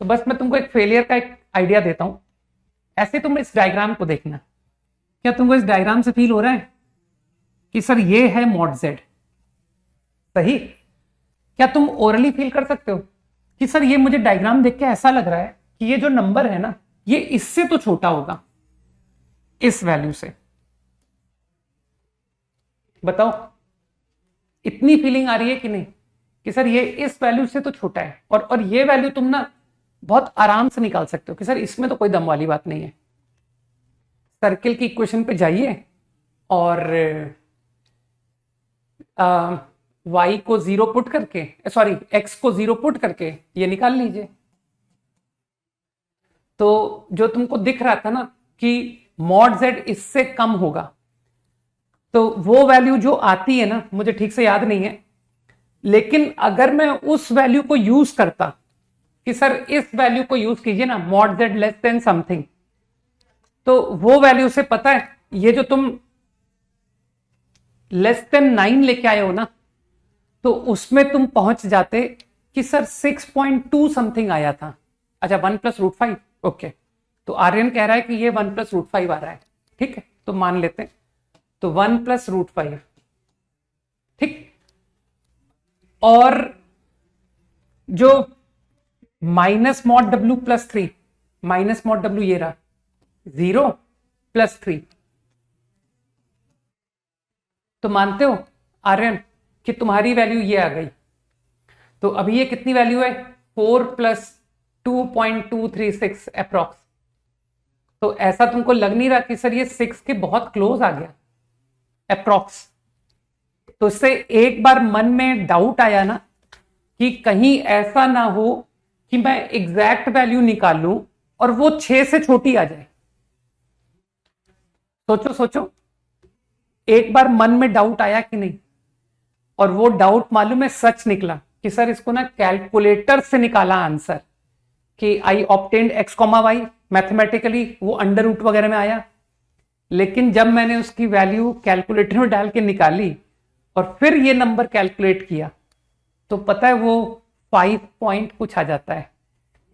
तो बस मैं तुमको एक फेलियर का एक आइडिया देता हूं। ऐसे तुम इस डायग्राम को देखना, क्या तुमको इस डायग्राम से फील हो रहा है कि सर ये है मॉड जेड, सही? क्या तुम ओरली फील कर सकते हो कि सर ये मुझे डायग्राम देख के ऐसा लग रहा है कि ये जो नंबर है ना, ये इससे तो छोटा होगा, इस वैल्यू से? बताओ, इतनी फीलिंग आ रही है कि नहीं कि सर ये इस वैल्यू से तो छोटा है, और ये वैल्यू तुम ना बहुत आराम से निकाल सकते हो कि सर इसमें तो कोई दम वाली बात नहीं है। सर्किल की इक्वेशन पे जाइए और y को 0 पुट करके, सॉरी x को 0 पुट करके ये निकाल लीजिए। तो जो तुमको दिख रहा था ना कि मॉड z इससे कम होगा, तो वो वैल्यू जो आती है ना, मुझे ठीक से याद नहीं है, लेकिन अगर मैं उस वैल्यू को यूज करता कि सर इस वैल्यू को यूज कीजिए ना, mod z less than something, तो वो वैल्यू से पता है ये जो तुम लेस देन 9 लेके आए हो ना, तो उसमें तुम पहुंच जाते कि सर 6.2 समथिंग आया था। अच्छा, 1 + √5, ओके, तो आर्यन कह रहा है कि ये 1 + √5 आ रहा है। ठीक है, तो मान लेते हैं, तो 1 + √5। ठीक, और जो -mod w+3, -mod w ये रहा 0 + 3, तो मानते हो आर्यन कि तुम्हारी वैल्यू ये आ गई। तो अभी ये कितनी वैल्यू है? 4 + 2.236 अप्रॉक्स। तो ऐसा तुमको लग नहीं रहा कि सर ये 6 के बहुत क्लोज आ गया अप्रॉक्स? तो इससे एक बार मन में डाउट आया ना कि कहीं ऐसा ना हो कि मैं एग्जैक्ट वैल्यू निकालूं और वो 6 से छोटी आ जाए। सोचो सोचो, एक बार मन में डाउट आया कि नहीं? और वो डाउट मालूम है सच निकला कि सर इसको ना कैलकुलेटर से निकाला आंसर कि आई ऑब्टेन्ड x, y, मैथमेटिकली वो अंडर रूट वगैरह में आया, लेकिन जब मैंने उसकी वैल्यू कैलकुलेटर में डाल के निकाली और फिर ये नंबर कैलकुलेट किया, तो पता है वो 5 पॉइंट कुछ आ जाता है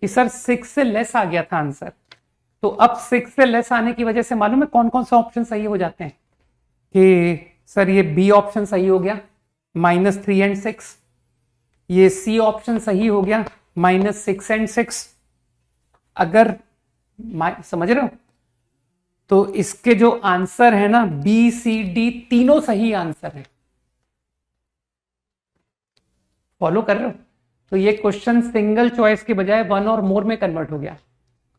कि सर 6 से लेस आ गया था आंसर। तो अब 6 से लेस आने की वजह से मालूम है कौन कौन सा ऑप्शन सही हो जाते हैं कि सर ये बी ऑप्शन सही हो गया, -3 and 6, ये सी ऑप्शन सही हो गया, -6 and 6। अगर समझ रहे हो, तो इसके जो आंसर है ना, बी सी डी तीनों सही आंसर है। फॉलो कर रहे हो? तो ये क्वेश्चन सिंगल चॉइस के बजाय 1 और मोर में कन्वर्ट हो गया।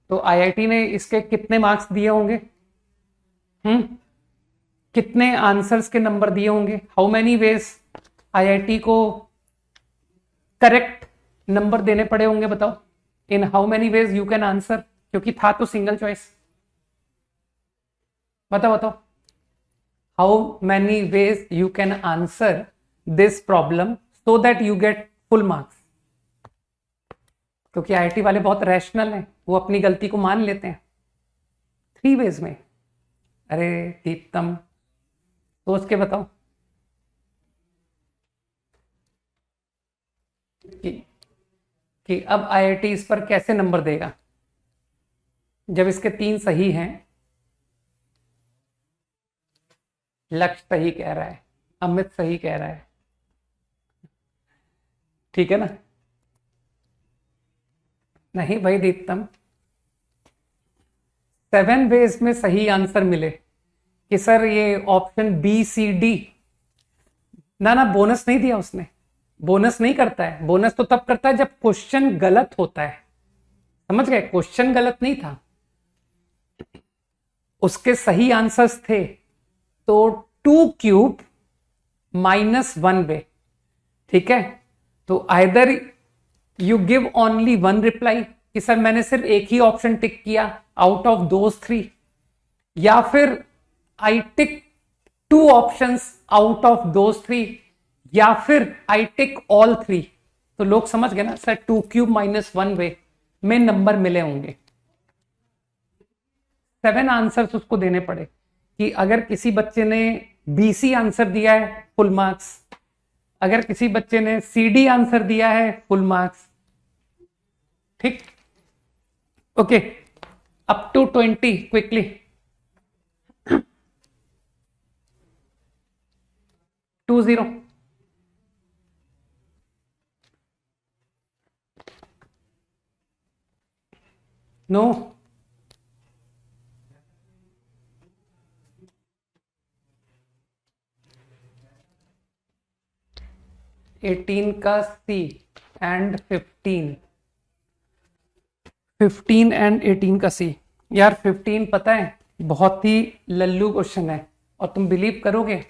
तो आईआईटी ने इसके कितने मार्क्स दिए होंगे? कितने आंसर्स के नंबर दिए होंगे? हाउ मेनी वेज आईआईटी को करेक्ट नंबर देने पड़े होंगे, बताओ in how many ways you can answer, क्योंकि था तो सिंगल चॉइस। बताओ बताओ, how many ways you can answer this problem so that you get full marks. क्योंकि आईआईटी वाले बहुत रैशनल हैं, वो अपनी गलती को मान लेते हैं। 3 वेज में। अरे दीप्तम सोच के बताओ कि अब आईआईटी इस पर कैसे नंबर देगा जब इसके 3 सही हैं। लक्ष्य सही कह रहा है, अमित सही कह रहा है, ठीक है ना? नहीं भाई दीप्तम, 7 वेज में सही आंसर मिले कि सर ये ऑप्शन बी सी डी, ना ना बोनस नहीं दिया उसने। बोनस नहीं करता है, बोनस तो तब करता है जब क्वेश्चन गलत होता है। समझ गए? क्वेश्चन गलत नहीं था, उसके सही आंसर्स थे। तो 2 क्यूब -1 वे, ठीक है? तो either you give only 1 reply कि सर मैंने सिर्फ एक ही ऑप्शन टिक किया आउट ऑफ दोज 3, या फिर आई टिक 2 ऑप्शंस आउट ऑफ दोज 3, या फिर आई टिक ऑल 3। तो लोग समझ गए ना सर, 2 क्यूब -1 वे में नंबर मिले होंगे। 7 आंसर्स उसको देने पड़े कि अगर किसी बच्चे ने बीसी आंसर दिया है फुल मार्क्स, अगर किसी बच्चे ने सीडी आंसर दिया है फुल मार्क्स। ठीक, okay, up to 20 quickly. Two 0 no, eighteen का सी एंड 15 एंड 18 का सी। यार 15 पता है बहुत ही लल्लू क्वेश्चन है, और तुम बिलीव करोगे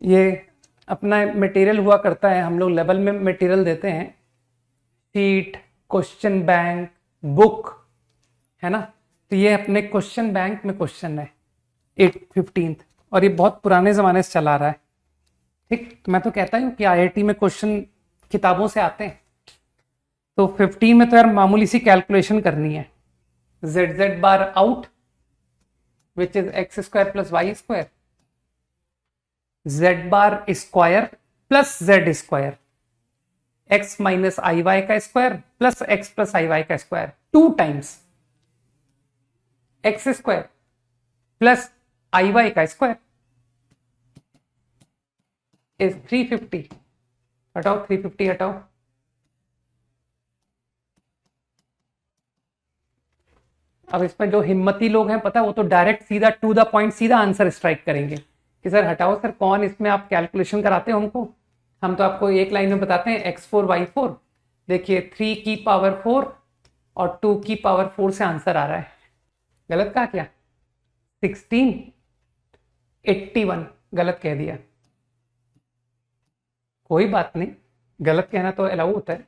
ये अपना मटेरियल हुआ करता है, हम लोग लेवल में मटेरियल देते हैं, शीट, क्वेश्चन बैंक, बुक, है ना? तो ये अपने क्वेश्चन बैंक में क्वेश्चन है 15th, और ये बहुत पुराने जमाने से चला रहा है। ठीक, तो मैं तो कहता हूँ कि आईआईटी में क्वेश्चन किताबों से आते हैं। तो 15 में तो यार मामूली सी कैलकुलेशन करनी है। z bar out which is x square plus y square, z bar square plus z square, x minus i y का square plus x plus i y का square, 2 times x square plus i y का square is 350। हटाओ 350, हटाओ। अब इसमें जो हिम्मती लोग हैं पता है, वो तो डायरेक्ट सीधा टू द पॉइंट सीधा आंसर स्ट्राइक करेंगे कि सर हटाओ सर, कौन इसमें आप कैलकुलेशन कराते हो हमको, हम तो आपको एक लाइन में बताते हैं x4 y4। देखिए 3 की पावर 4 और 2 की पावर 4 से आंसर आ रहा है। गलत कहा क्या? 1681 गलत कह दिया, कोई बात नहीं, गलत कहना तो अलाउ होता है।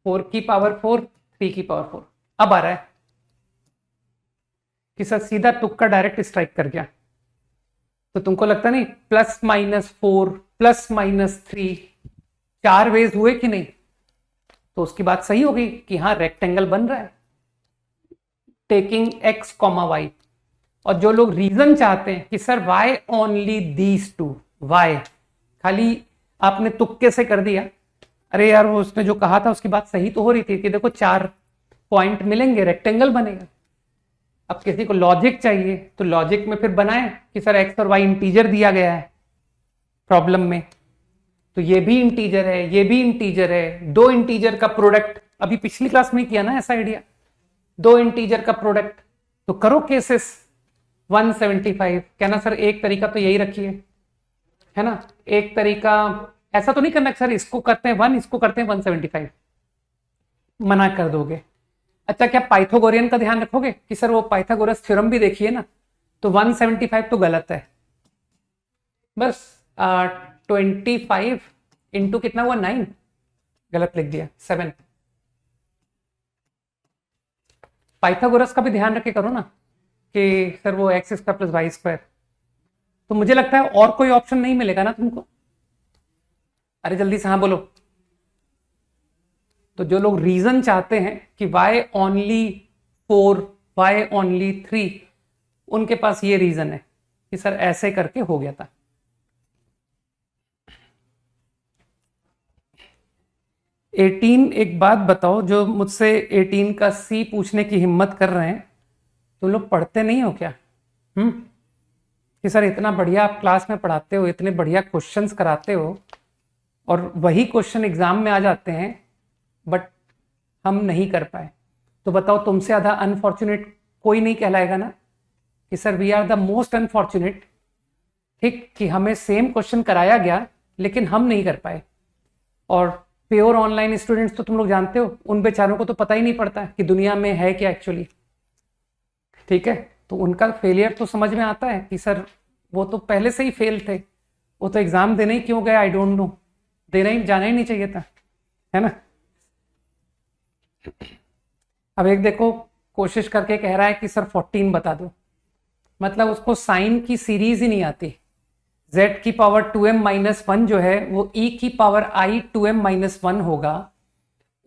4 की पावर 4, 3 की पावर 4। अब आ रहा है कि सर सीधा तुक्का डायरेक्ट स्ट्राइक कर गया, तो तुमको लगता नहीं +-4 +-3 4 वेज हुए कि नहीं? तो उसकी बात सही हो गई कि हाँ रेक्टेंगल बन रहा है टेकिंग x, y। और जो लोग रीजन चाहते हैं कि sir why only these 2, why खाली आपने तुक्के से कर दिया, अरे यार वो उसने जो कहा था उसकी बात सही तो हो रही थी कि देखो 4 पॉइंट मिलेंगे रेक्टेंगल बनेगा। अब किसी को लॉजिक चाहिए तो लॉजिक में फिर बनाए कि सर x और y इंटीजर दिया गया है प्रॉब्लम में, तो ये भी इंटीजर है, ये भी इंटीजर है, 2 इंटीजर का प्रोडक्ट, अभी पिछली क्लास में किया ना ऐसा आइडिया, 2 इंटीजर का प्रोडक्ट, तो करो केसेस 175। कहना सर एक तरीका तो यही रखिए, है ना, एक तरीका ऐसा तो नहीं करना सर इसको करते हैं 1, इसको करते हैं 175, मना कर दोगे। अच्छा क्या पाइथागोरियन का ध्यान रखोगे कि सर वो पाइथागोरस थ्योरम भी देखिए ना, तो 175 तो गलत है, बस 25 इंटू कितना हुआ 9, गलत लिख दिया 7। पाइथागोरस का भी ध्यान रखे करो ना कि सर वो x square plus y square. तो मुझे लगता है और कोई ऑप्शन नहीं मिलेगा ना तुमको। अरे जल्दी से हाँ बोलो। तो जो लोग रीजन चाहते हैं कि वाई ओनली 4, वाई ओनली 3, उनके पास ये रीजन है कि सर ऐसे करके हो गया था। एटीन, एक बात बताओ, जो मुझसे 18 का सी पूछने की हिम्मत कर रहे हैं, तुम लोग पढ़ते नहीं हो क्या? कि सर इतना बढ़िया आप क्लास में पढ़ाते हो, इतने बढ़िया क्वेश्चंस कराते हो, और वही क्वेश्चन एग्जाम में आ जाते हैं, बट हम नहीं कर पाए। तो बताओ, तुमसे ज्यादा अनफॉर्चुनेट कोई नहीं कहलाएगा ना कि sir we are the most unfortunate. ठीक, कि हमें सेम क्वेश्चन कराया गया लेकिन हम नहीं कर पाए। और प्योर ऑनलाइन स्टूडेंट्स तो तुम लोग जानते हो, उन बेचारों को तो पता ही नहीं पड़ता कि दुनिया में है क्या एक्चुअली। ठीक है, तो उनका फेलियर तो समझ में आता है कि सर वो तो पहले से ही फेल थे, वो तो एग्जाम देने ही क्यों गए, आई डोंट नो, देना ही जाना ही नहीं चाहिए था, है ना। अब एक देखो, कोशिश करके कह रहा है कि सर 14 बता दो, मतलब उसको साइन की सीरीज ही नहीं आती। z की पावर 2m-1 जो है वो e की पावर i 2m-1 होगा,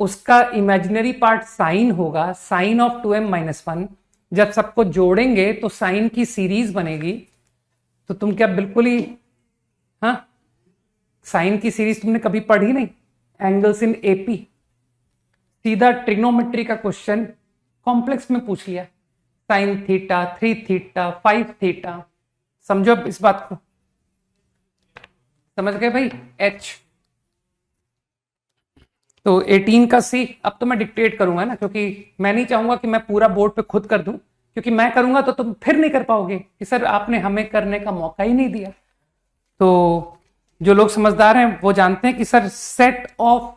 उसका इमेजिनरी पार्ट साइन होगा, साइन ऑफ 2m-1। जब सबको जोड़ेंगे तो साइन की सीरीज बनेगी। तो तुम क्या बिल्कुल ही, हाँ, साइन की सीरीज तुमने कभी पढ़ी नहीं? एंगल्स इन एपी, सीधा ट्रिग्नोमेट्री का क्वेश्चन कॉम्प्लेक्स में पूछ लिया, साइन थीटा, 3 थीटा, 5 थीटा। समझो अब इस बात को, समझ गए भाई? h तो 18 का सी अब तो मैं डिक्टेट करूंगा ना, क्योंकि मैं नहीं चाहूंगा कि मैं पूरा बोर्ड पे खुद कर दूं, क्योंकि मैं करूंगा तो तुम फिर नहीं कर पाओगे कि सर आपने हमें करने का मौका ही नहीं दिया। तो जो लोग समझदार हैं वो जानते हैं कि सर सेट ऑफ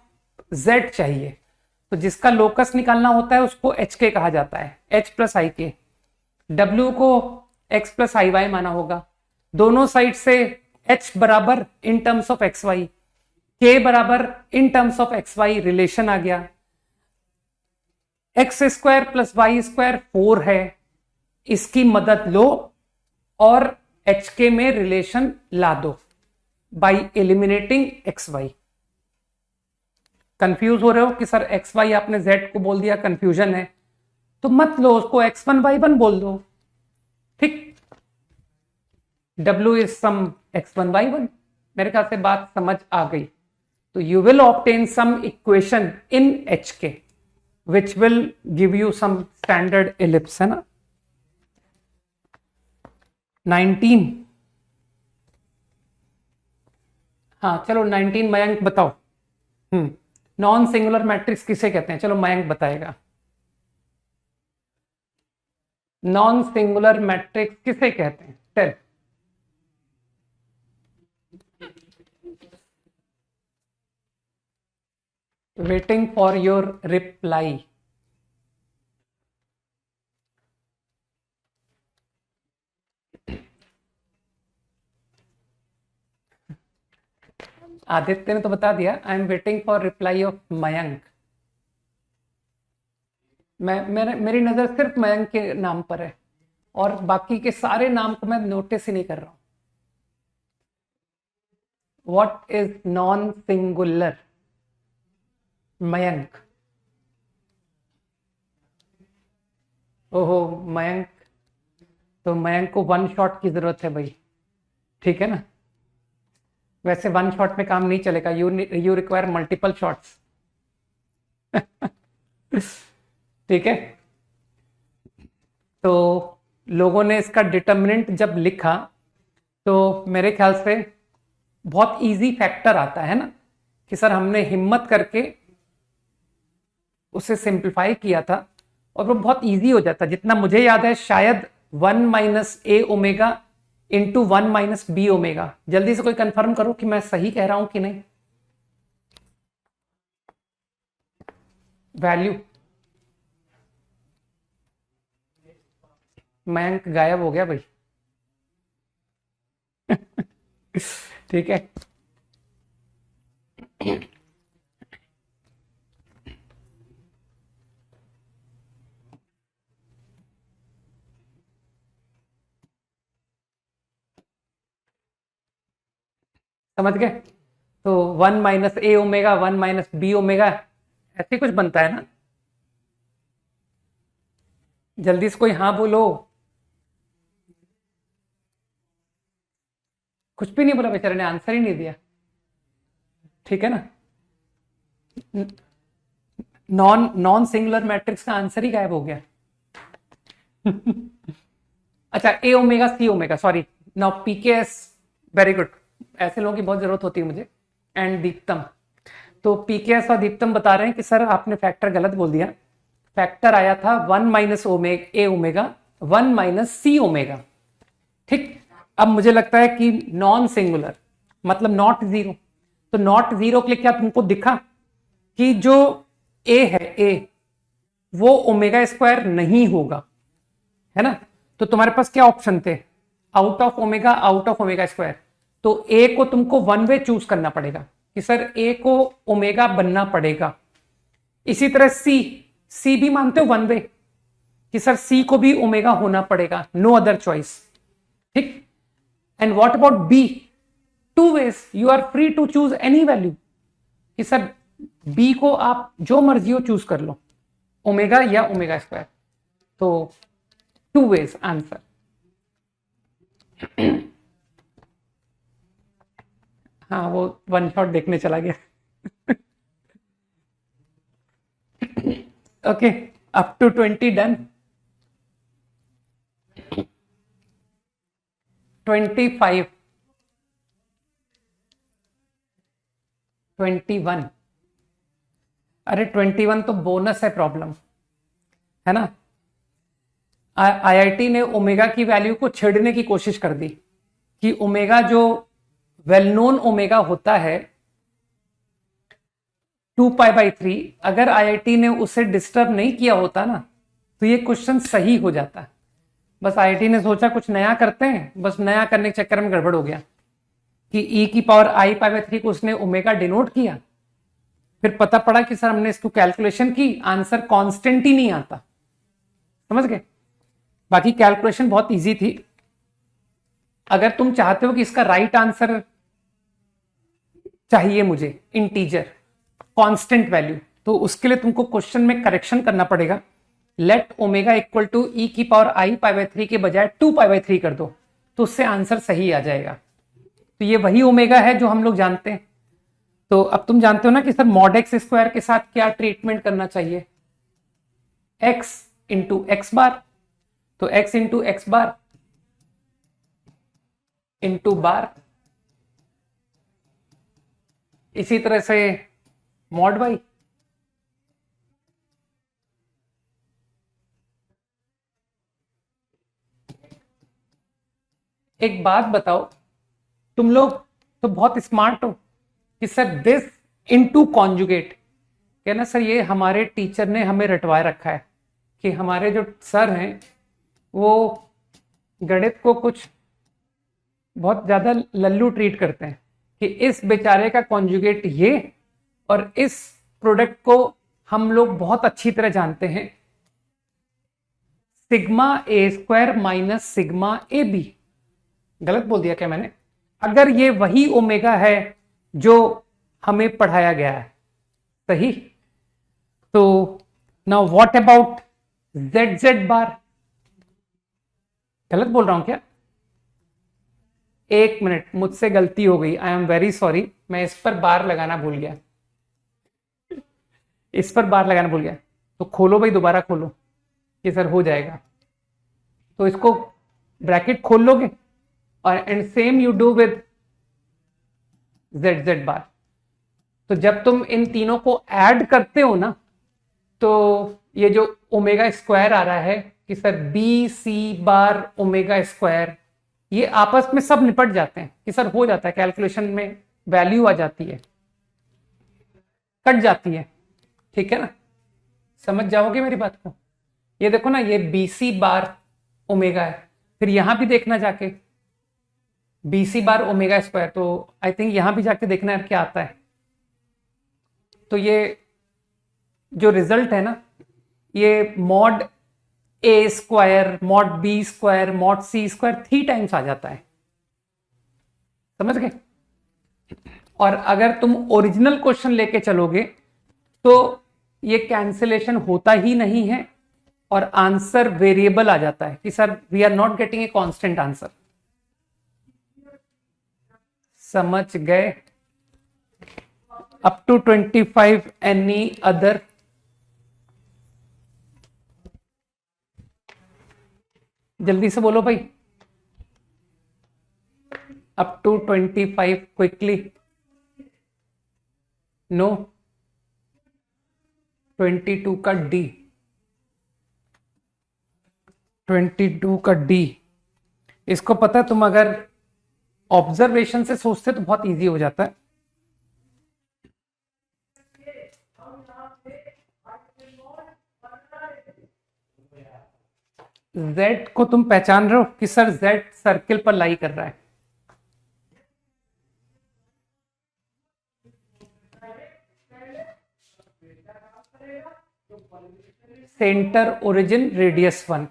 z चाहिए, तो जिसका लोकस निकालना होता है उसको एच के कहा जाता है, h प्लस आई के। w को x प्लस आई वाई माना होगा, दोनों साइड से h बराबर in terms of x y, k बराबर in terms of x y, relation आ गया। X square plus y square 4 है, इसकी मदद लो और एच के में रिलेशन ला दो by eliminating x y. Confuse हो रहे हो कि सर एक्स वाई आपने जेड को बोल दिया, कंफ्यूजन है, तो मत लो उसको, x1 y1 बोल दो। ठीक, w is some x1 y1। मेरे ख्याल से बात समझ आ गई। तो you will obtain some equation in h k which will give you some standard ellipse, है ना। 19, हाँ चलो 19 मयंक बताओ। नॉन सिंगुलर मैट्रिक्स किसे कहते हैं? चलो मयंक बताएगा। नॉन सिंगुलर मैट्रिक्स किसे कहते हैं? Tell. Waiting for your reply. Aditya ने तो बता दिया, I am waiting for reply of Mayank. मेरी नजर सिर्फ मयंक के नाम पर है और बाकी के सारे नाम को मैं नोटिस ही नहीं कर रहा हूं। What is non singular? Mayank. ओहो मयंक, तो मयंक को वन शॉट की जरूरत है भाई, ठीक है ना। वैसे वन शॉट में काम नहीं चलेगा, यू रिक्वायर मल्टीपल शॉट्स। ठीक है, तो लोगों ने इसका डिटर्मिनेंट जब लिखा तो मेरे ख्याल से बहुत इजी फैक्टर आता है ना कि सर हमने हिम्मत करके उसे सिंप्लीफाई किया था और वो बहुत इजी हो जाता। जितना मुझे याद है शायद 1 minus a omega into 1 minus b omega. जल्दी से कोई कंफर्म करो कि मैं सही कह रहा हूं कि नहीं। वैल्यू, मयंक गायब हो गया भाई। ठीक है, समझ गए? तो 1 minus a omega 1 minus b omega ऐसे कुछ बनता है ना। जल्दी से कोई हाँ बोलो। कुछ भी नहीं बोला, बेचारे ने आंसर ही नहीं दिया। ठीक है ना, नॉन नॉन सिंगुलर मैट्रिक्स का आंसर ही गायब हो गया। अच्छा, a omega c omega, sorry, now PKS, very good, ऐसे लोगों की बहुत जरूरत होती है मुझे। एंड दीप्तम, तो पीकेएस और दीप्तम बता रहे हैं कि सर आपने फैक्टर गलत बोल दिया। फैक्टर आया था 1 minus a omega 1 minus C omega. ठीक, अब मुझे लगता है कि नॉन सिंगुलर मतलब नॉट जीरो, तो नॉट जीरो के लिए क्या तुमको दिखा कि जो ए है, ए वो ओमेगा स्क्वायर नहीं होगा, है ना। तो तुम्हारे पास क्या ऑप्शन थे, out of omega, out of omega square. तो ए को तुमको वन वे चूज करना पड़ेगा कि सर ए को ओमेगा बनना पड़ेगा। इसी तरह सी भी मानते हो वन वे कि सर सी को भी ओमेगा होना पड़ेगा, नो अदर चॉइस। ठीक, and what about B, two ways, you are free to choose any value कि सर बी को आप जो मर्जी हो चूज कर लो, ओमेगा या ओमेगा स्क्वायर। तो टू वेज आंसर। हाँ, वो वन शॉट देखने चला गया। Okay, up to 20 done. 25, 21, अरे 21 तो बोनस है, प्रॉब्लम है ना। आईआईटी ने ओमेगा की वैल्यू को छेड़ने की कोशिश कर दी कि ओमेगा जो वेल नोन ओमेगा होता है 2π/3, अगर आईआईटी ने उसे डिस्टर्ब नहीं किया होता ना तो ये क्वेश्चन सही हो जाता। बस आईआईटी ने सोचा कुछ नया करते हैं, बस नया करने के चक्कर में गड़बड़ हो गया कि e की पावर i/3 को उसने ओमेगा डिनोट किया। फिर पता पड़ा कि सर हमने इसको कैलकुलेशन की, आंसर कांस्टेंट ही नहीं आता। समझ गए? बाकी कैलकुलेशन बहुत इजी थी। अगर तुम चाहते हो कि इसका राइट आंसर चाहिए मुझे इंटीजर कांस्टेंट वैल्यू, तो उसके लिए तुमको क्वेश्चन में करेक्शन करना पड़ेगा। लेट ओमेगा इक्वल टू ई की पावर i/3 के बजाय 2π/3 कर दो, तो उससे आंसर सही आ जाएगा। तो ये वही ओमेगा है जो हम लोग जानते हैं। तो अब तुम जानते हो ना कि सर मॉड एक्स स्क्वायर के साथ क्या ट्रीटमेंट करना चाहिए, x इंटू एक्स बार। तो x into x bar into बार, इसी तरह से मॉड वाई। एक बात बताओ, तुम लोग तो बहुत स्मार्ट हो कि सर दिस इनटू कॉन्जुगेट, कहना सर ये हमारे टीचर ने हमें रटवाए रखा है कि हमारे जो सर हैं वो गणित को कुछ बहुत ज्यादा लल्लू ट्रीट करते हैं कि इस बेचारे का कॉन्जुगेट ये, और इस प्रोडक्ट को हम लोग बहुत अच्छी तरह जानते हैं, sigma a square minus sigma a b. गलत बोल दिया क्या मैंने? अगर ये वही ओमेगा है जो हमें पढ़ाया गया है, सही, तो now what about z z bar? गलत बोल रहा हूं क्या? एक मिनट, मुझसे गलती हो गई, आई एम वेरी सॉरी। मैं इस पर बार लगाना भूल गया, इस पर बार लगाना भूल गया। तो खोलो भाई, दोबारा खोलो, ये सर हो जाएगा। तो इसको ब्रैकेट खोल लोगे और and same you do with z z bar. तो जब तुम इन तीनों को ऐड करते हो ना, तो ये जो ओमेगा स्क्वायर आ रहा है कि सर बी सी बार ओमेगा स्क्वायर, ये आपस में सब निपट जाते हैं कि सर हो जाता है, कैलकुलेशन में वैल्यू आ जाती है, कट जाती है। ठीक है ना, समझ जाओगे मेरी बात को? ये देखो ना, ये बी सी बार ओमेगा है, फिर यहां भी देखना जाके बी सी बार ओमेगा स्क्वायर, तो आई थिंक यहां भी जाके देखना है क्या आता है। तो ये जो रिजल्ट है ना, ये mod a square, mod b square, mod c square 3 times आ जाता है। समझ गए? और अगर तुम ओरिजिनल क्वेश्चन लेके चलोगे तो ये कैंसिलेशन होता ही नहीं है और आंसर वेरिएबल आ जाता है कि sir we are not getting a constant answer. समझ गए? Up to 25 any other? जल्दी से बोलो भाई, अप टू 25 क्विकली। नो? 22 का डी, 22 का डी। इसको पता, तुम अगर ऑब्जर्वेशन से सोचते तो बहुत इजी हो जाता है। Z को तुम पहचान रहे हो कि सर Z सर्किल पर लाई कर रहा है। Centre, origin, radius 1।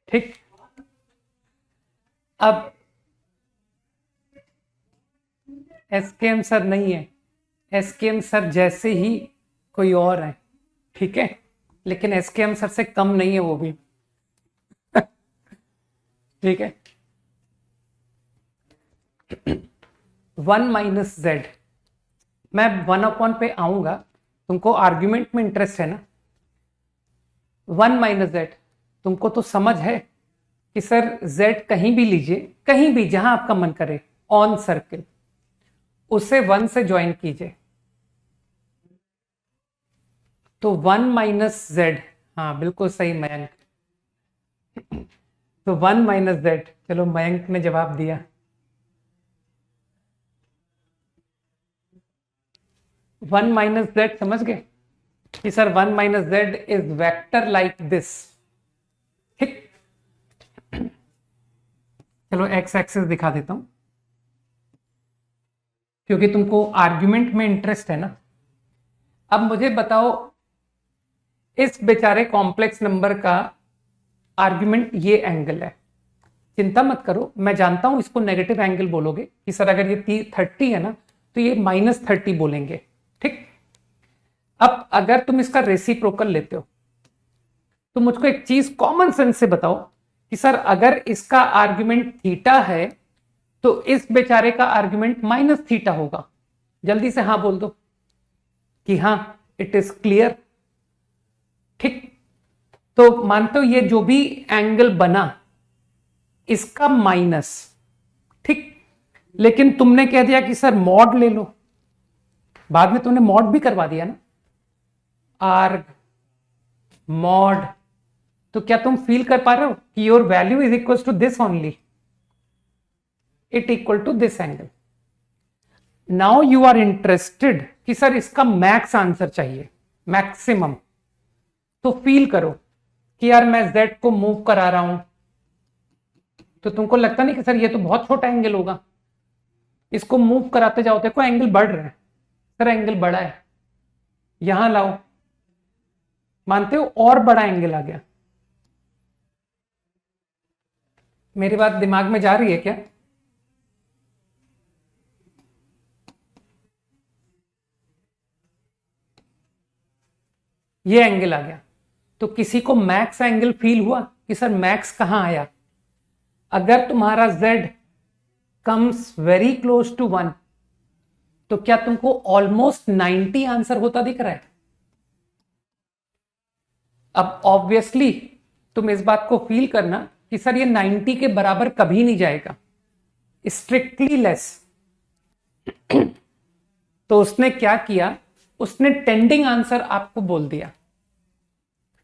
ठीक। अब एसकेएम सर नहीं है, एसकेएम सर जैसे ही कोई और है, ठीक है, लेकिन एसकेएम सर से कम नहीं है वो भी। ठीक है। 1 माइनस जेड, मैं 1 पे आऊंगा, तुमको आर्ग्यूमेंट में इंटरेस्ट है ना। 1 माइनस जेड, तुमको तो समझ है कि सर जेड कहीं भी लीजिए, कहीं भी जहां आपका मन करे ऑन सर्किल, उसे 1 से ज्वाइन कीजिए। तो 1 माइनस जेड, हाँ बिल्कुल सही मयंक। तो 1 माइनस जेड, चलो मयंक ने जवाब दिया। 1 माइनस जेड समझ गए कि sir 1 minus Z is vector like this. ठीक, चलो एक्स एक्सिस दिखा देता हूं क्योंकि तुमको आर्ग्यूमेंट में इंटरेस्ट है ना। अब मुझे बताओ, इस बेचारे कॉम्प्लेक्स नंबर का आर्ग्यूमेंट ये एंगल है। चिंता मत करो, मैं जानता हूं इसको नेगेटिव एंगल बोलोगे कि सर अगर ये 30 है ना तो ये -30 बोलेंगे। ठीक, अब अगर तुम इसका रेसिप्रोकल लेते हो तो मुझको एक चीज कॉमन सेंस से बताओ कि सर अगर इसका आर्ग्यूमेंट थीटा है तो इस बेचारे का आर्ग्यूमेंट -थीटा होगा। जल्दी से हाँ बोल दो कि हाँ इट इज क्लियर। ठीक, तो मानते हो ये जो भी एंगल बना इसका माइनस, ठीक, लेकिन तुमने कह दिया कि सर मॉड ले लो, बाद में तुमने मॉड भी करवा दिया ना, आर्ग मॉड। तो क्या तुम फील कर पा रहे हो कि your value is equal to this only, it equal to this angle. Now you are interested कि सर इसका मैक्स आंसर चाहिए, मैक्सिमम। तो फील करो कि यार मैं Z को मूव करा रहा हूं तो तुमको लगता नहीं कि सर ये तो बहुत छोटा एंगल होगा। इसको मूव कराते जाओ, देखो एंगल बढ़ रहा है, सर एंगल बड़ा है, यहां लाओ, मानते हो और बड़ा एंगल आ गया। मेरी बात दिमाग में जा रही है क्या? ये एंगल आ गया तो किसी को मैक्स एंगल फील हुआ कि सर मैक्स कहां आया? अगर तुम्हारा Z comes very close to 1 तो क्या तुमको ऑलमोस्ट 90 आंसर होता दिख रहा है? अब ऑब्वियसली तुम इस बात को फील करना कि सर ये 90 के बराबर कभी नहीं जाएगा, स्ट्रिक्टली लेस। तो उसने क्या किया, उसने टेंडिंग आंसर आपको बोल दिया।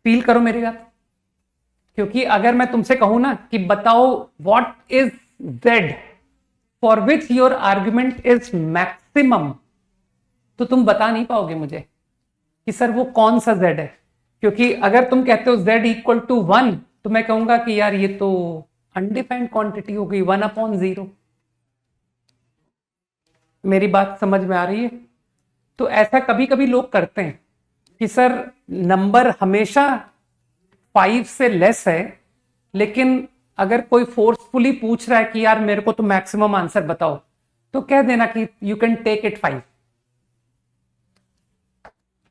फील करो मेरी बात, क्योंकि अगर मैं तुमसे कहूं ना कि बताओ what is Z for which your argument is maximum, तो तुम बता नहीं पाओगे मुझे कि सर वो कौन सा Z है। क्योंकि अगर तुम कहते हो Z इक्वल टू 1 तो मैं कहूंगा कि यार ये तो अनडिफाइंड क्वांटिटी हो गई, 1/0। मेरी बात समझ में आ रही है? तो ऐसा कभी कभी लोग करते हैं कि सर नंबर हमेशा 5 से लेस है, लेकिन अगर कोई फोर्सफुली पूछ रहा है कि यार मेरे को तो मैक्सिमम आंसर बताओ, तो कह देना कि यू कैन टेक इट 5।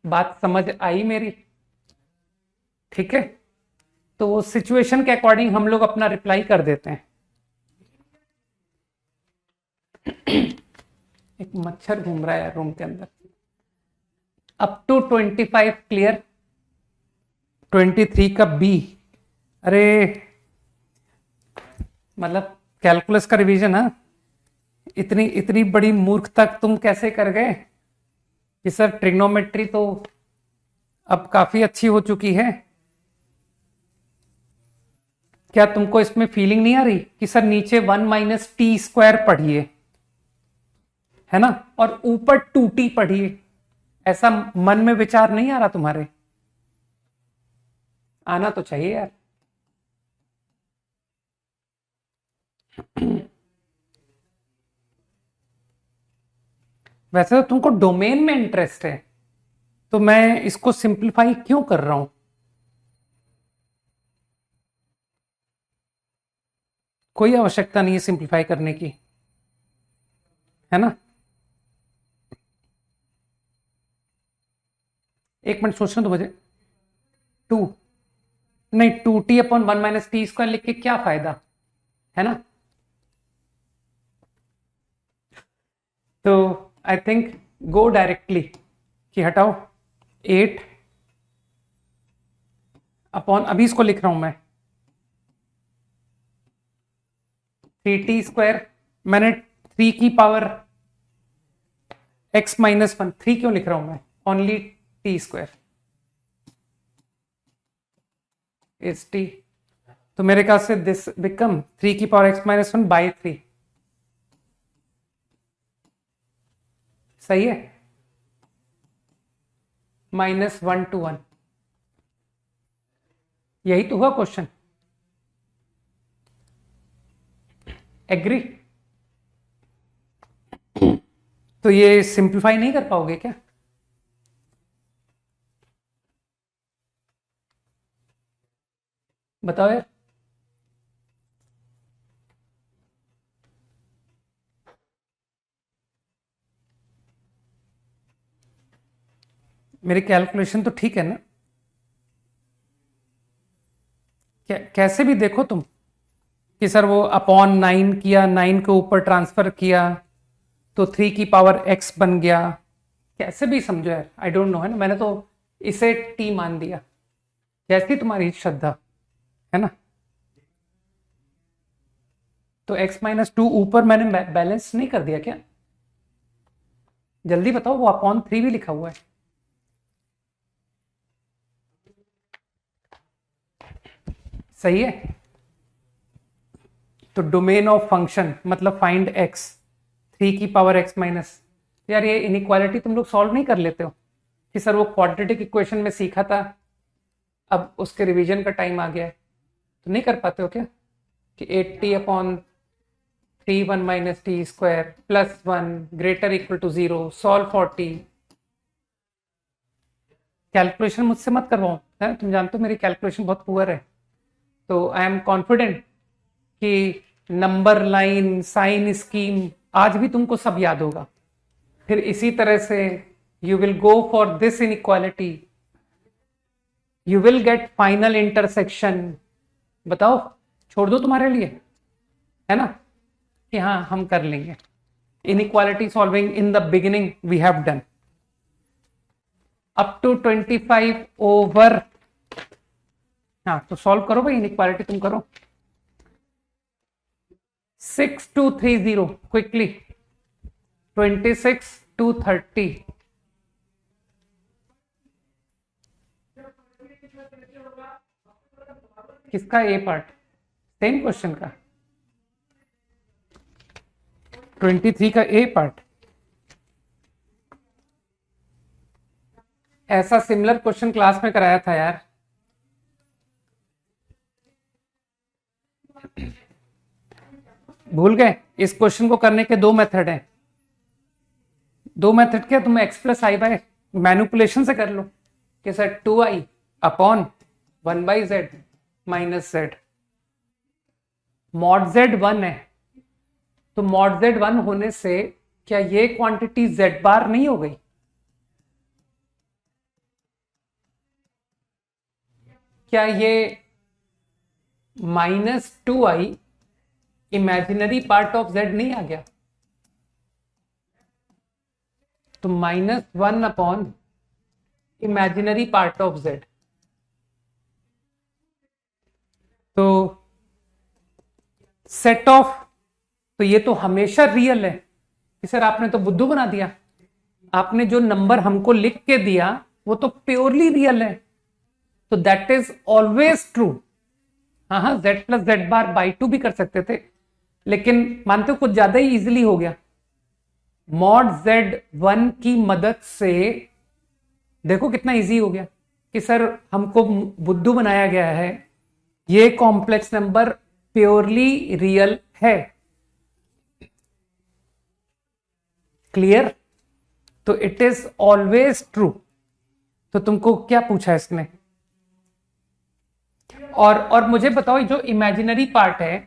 बात समझ आई मेरी? ठीक है, तो सिचुएशन के अकॉर्डिंग हम लोग अपना रिप्लाई कर देते हैं। एक मच्छर घूम रहा है रूम के अंदर। Up to 25 clear. 23 का बी, अरे मतलब कैलकुलस का रिवीजन है। इतनी इतनी बड़ी मूर्खता तुम कैसे कर गए कि सर ट्रिग्नोमेट्री तो अब काफी अच्छी हो चुकी है। क्या तुमको इसमें फीलिंग नहीं आ रही कि सर नीचे 1 माइनस टी स्क्वायर पढ़िए, है ना, और ऊपर 2t पढ़िए? ऐसा मन में विचार नहीं आ रहा तुम्हारे? आना तो चाहिए यार। वैसे तो तुमको डोमेन में इंटरेस्ट है, तो मैं इसको सिंप्लीफाई क्यों कर रहा हूं? कोई आवश्यकता नहीं है सिंप्लीफाई करने की, है ना। एक मिनट सोचने दो मुझे। 2 नहीं, 2t upon 1 minus t square लिख के क्या फायदा, है ना। तो आई थिंक गो डायरेक्टली कि हटाओ 8 अपॉन, अभी इसको लिख रहा हूं मैं, 3t स्क्वायर। मैंने 3 की पावर x माइनस 1, 3 क्यों लिख रहा हूं मैं, only t square is t। तो मेरे ख्याल से दिस बिकम 3 की पावर x माइनस 1 बाई 3। सही है, -1 to 1। यही तो हुआ क्वेश्चन। एग्री? तो ये सिंप्लीफाई नहीं कर पाओगे क्या? बताओ यार। मेरी कैलकुलेशन तो ठीक है ना? कैसे भी देखो तुम कि सर वो अपॉन 9 किया, 9 के ऊपर ट्रांसफर किया तो 3 की पावर x बन गया। कैसे भी समझो यार, आई डोंट नो, है ना। मैंने तो इसे t मान दिया, जैसी तुम्हारी श्रद्धा, है ना। तो x माइनस 2 ऊपर मैंने बैलेंस नहीं कर दिया क्या? जल्दी बताओ, वो अपॉन 3 भी लिखा हुआ है। सही है। तो डोमेन ऑफ फंक्शन मतलब फाइंड x, 3 की पावर x माइनस। यार ये इनइक्वालिटी तुम लोग सॉल्व नहीं कर लेते हो कि सर वो क्वाड्रेटिक इक्वेशन में सीखा था, अब उसके रिवीजन का टाइम आ गया है, तो नहीं कर पाते हो क्या कि 8t upon 3 1 minus t square plus 1 greater equal to 0, solve for t। Calculation मुझसे मत करवाओ, है, तुम जानते हो मेरी कैलकुलेशन बहुत पुअर है। तो आई एम कॉन्फिडेंट कि नंबर लाइन, साइन स्कीम आज भी तुमको सब याद होगा। फिर इसी तरह से you will go for this inequality, you will get final intersection. बताओ, छोड़ दो तुम्हारे लिए, है ना, कि हाँ हम कर लेंगे। Inequality solving in the beginning we have done up to 25 over. हाँ तो सॉल्व करो भाई, इनइक्वालिटी तुम करो। 6230 क्विकली, 26 to 30। किसका ए पार्ट? सेम क्वेश्चन का 23 का ए पार्ट। ऐसा सिमिलर क्वेश्चन क्लास में कराया था यार। भूल गए? इस क्वेश्चन को करने के 2 मेथड हैं। 2 मेथड क्या, तुम x प्लस आई बाय मैनिपुलेशन से कर लो कि sir 2i upon 1/z minus z। Mod z 1 है, तो मॉड z 1 होने से क्या ये क्वांटिटी z बार नहीं हो गई? क्या ये -2i imaginary part of z नहीं आ गया? तो -1 upon imaginary part of z। तो सेट ऑफ, तो ये तो हमेशा रियल है कि सर आपने तो बुद्धू बना दिया, आपने जो नंबर हमको लिख के दिया वो तो प्योरली रियल है, तो दैट इज ऑलवेज ट्रू। हाँ हाँ, z plus Z bar by 2 भी कर सकते थे, लेकिन मानते हो कुछ ज्यादा ही इजीली हो गया। मॉड z1 की मदद से देखो कितना इजी हो गया कि सर हमको बुद्धू बनाया गया है, ये कॉम्प्लेक्स नंबर प्योरली रियल है। क्लियर? तो इट इज ऑलवेज ट्रू। तो तुमको क्या पूछा इसने? और मुझे बताओ, जो इमेजिनरी पार्ट है,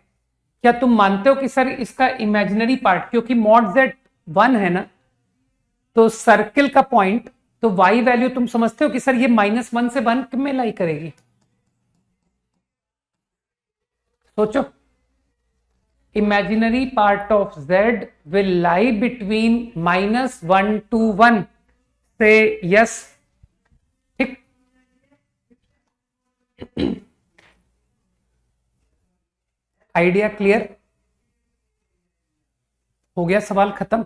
क्या तुम मानते हो कि सर इसका इमेजिनरी पार्ट, क्योंकि मॉड z 1 है ना, तो सर्किल का पॉइंट, तो y वैल्यू तुम समझते हो कि सर ये -1 से 1 में लाई करेगी? सोचो, imaginary part of z will lie between -1 to 1 से यस। ठीक, आइडिया क्लियर हो गया? सवाल खत्म।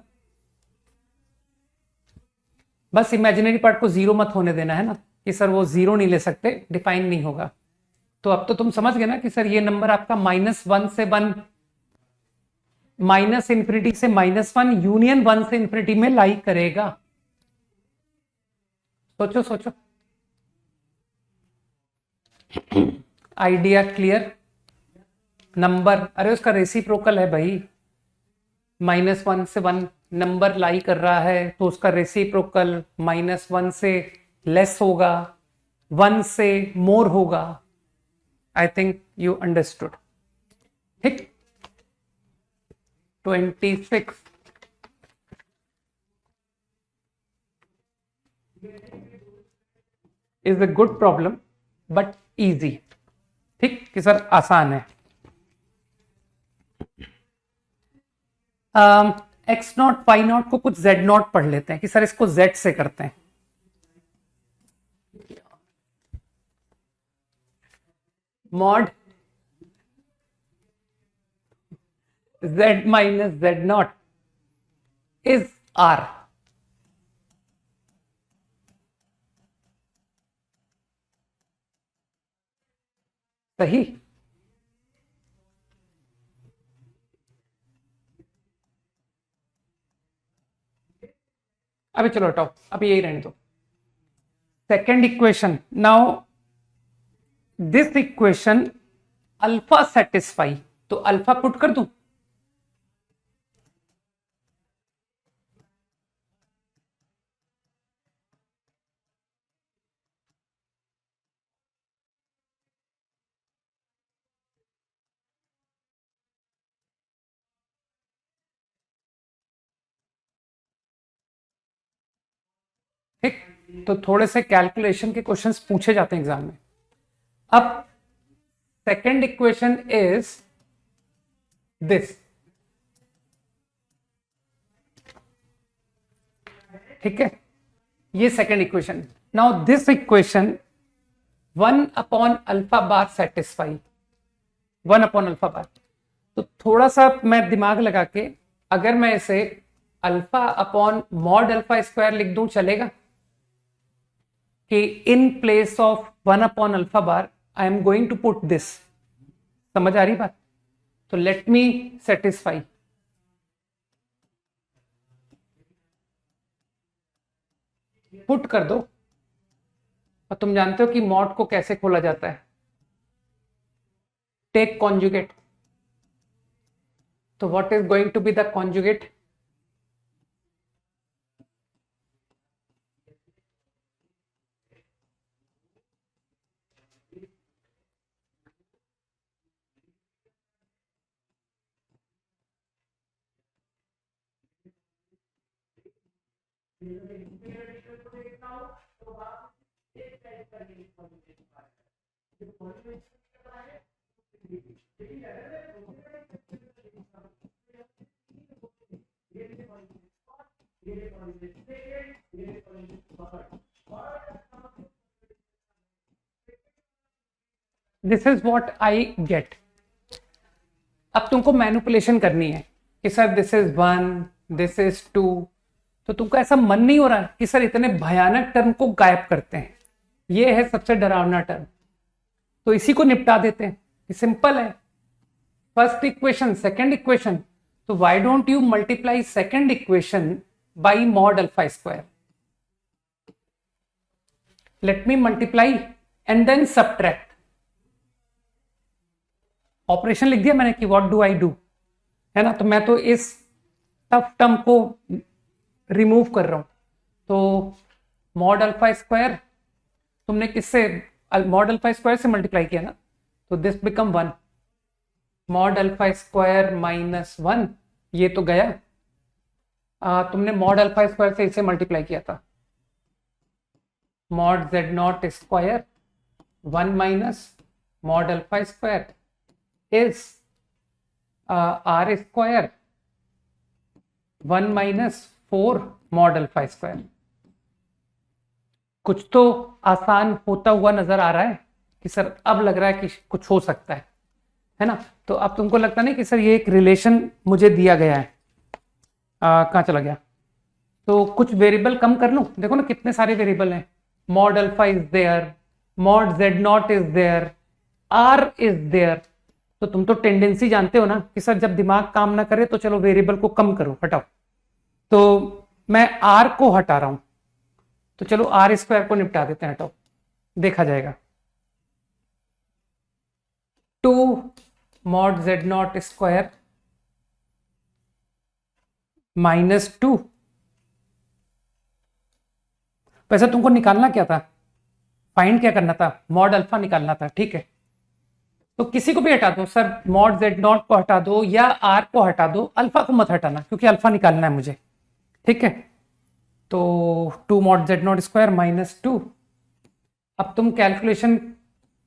बस इमेजिनरी पार्ट को जीरो मत होने देना है ना, कि सर वो जीरो नहीं ले सकते, डिफाइन नहीं होगा। तो अब तो तुम समझ गए ना कि सर ये नंबर आपका -1 से 1, -∞ से -1 यूनियन 1 से इंफिनिटी में लाई करेगा। सोचो सोचो, आइडिया क्लियर? नंबर, अरे उसका रेसिप्रोकल है भाई, -1 से 1 नंबर लाई कर रहा है, तो उसका रेसिप्रोकल -1 से लेस होगा, 1 से मोर होगा। आई थिंक यू अंडरस्टूड। ठीक, 26 is a good problem but easy. ठीक, कि सर आसान है। x0 y0 को कुछ z0 पढ़ लेते हैं कि सर इसको z से करते हैं। Mod z minus z0 is r। सही? अभी चलो हटाओ, अभी यही रहने दो। Second equation, now this equation alpha satisfy, तो अल्फा पुट कर दूं? ठीक, तो थोड़े से कैलकुलेशन के क्वेश्चंस पूछे जाते हैं एग्जाम में। अब सेकेंड इक्वेशन इज दिस। ठीक है, ये second equation. Now this equation 1 upon alpha bar satisfy, 1 upon alpha बार। तो थोड़ा सा मैं दिमाग लगा के, अगर मैं इसे alpha upon mod alpha square लिख दूं, चलेगा? कि in place of 1 upon alpha bar I am going to put this. समझ आ रही बात? तो लेट मी सेटिस्फाई। पुट कर दो, और तुम जानते हो कि मॉड को कैसे खोला जाता है? Take conjugate. तो what is going to be the conjugate? This is what I get. अब तुमको मैनिपुलेशन करनी है कि sir this is 1, this is 2, तो तुमको ऐसा मन नहीं हो रहा कि सर इतने भयानक टर्म को गायब करते हैं, ये है सबसे डरावना टर्म, तो इसी को निपटा देते हैं। सिंपल है, फर्स्ट इक्वेशन सेकंड इक्वेशन, तो why don't you multiply second equation by mod alpha square. Let me multiply and then subtract. Operation लिख दिया मैंने कि व्हाट डू आई डू, है ना, तो मैं तो इस टफ टर्म को रिमूव कर रहा हूं। तो मॉड अल्फा स्क्वायर तुमने किससे, मॉड अल्फा स्क्वायर से मल्टीप्लाई किया ना, तो this become 1, mod alpha square minus 1, ये तो गया। तुमने मॉड अल्फा स्क्वायर से इसे मल्टीप्लाई किया था, mod z not square 1 minus mod alpha square is r square 1 minus 4 mod alpha square. कुछ तो आसान होता हुआ नजर आ रहा है कि सर अब लग रहा है कि कुछ हो सकता है ना। तो अब तुमको लगता नहीं कि सर ये एक रिलेशन मुझे दिया गया है, कहाँ चला गया, तो कुछ वेरिएबल कम कर लूं। देखो ना कितने सारे वेरिएबल हैं, mod alpha is there, mod z not is there, r is there. तो तुम तो टेंडेंसी जानते हो ना कि सर जब दिमाग काम ना करे तो चलो वेरिएबल को कम करो, हटाओ। तो मैं आर को हटा रहा हूं, तो चलो आर स्क्वायर को निपटा देते हैं, हटाओ, देखा जाएगा। 2 mod z not square minus 2। वैसे तुमको निकालना क्या था, फाइंड क्या करना था, मॉड अल्फा निकालना था, ठीक है। तो किसी को भी हटा दो सर, मॉड जेड नॉट को हटा दो या आर को हटा दो, अल्फा को मत हटाना क्योंकि अल्फा निकालना है मुझे, ठीक है। तो 2 mod z not square minus 2। अब तुम कैलकुलेशन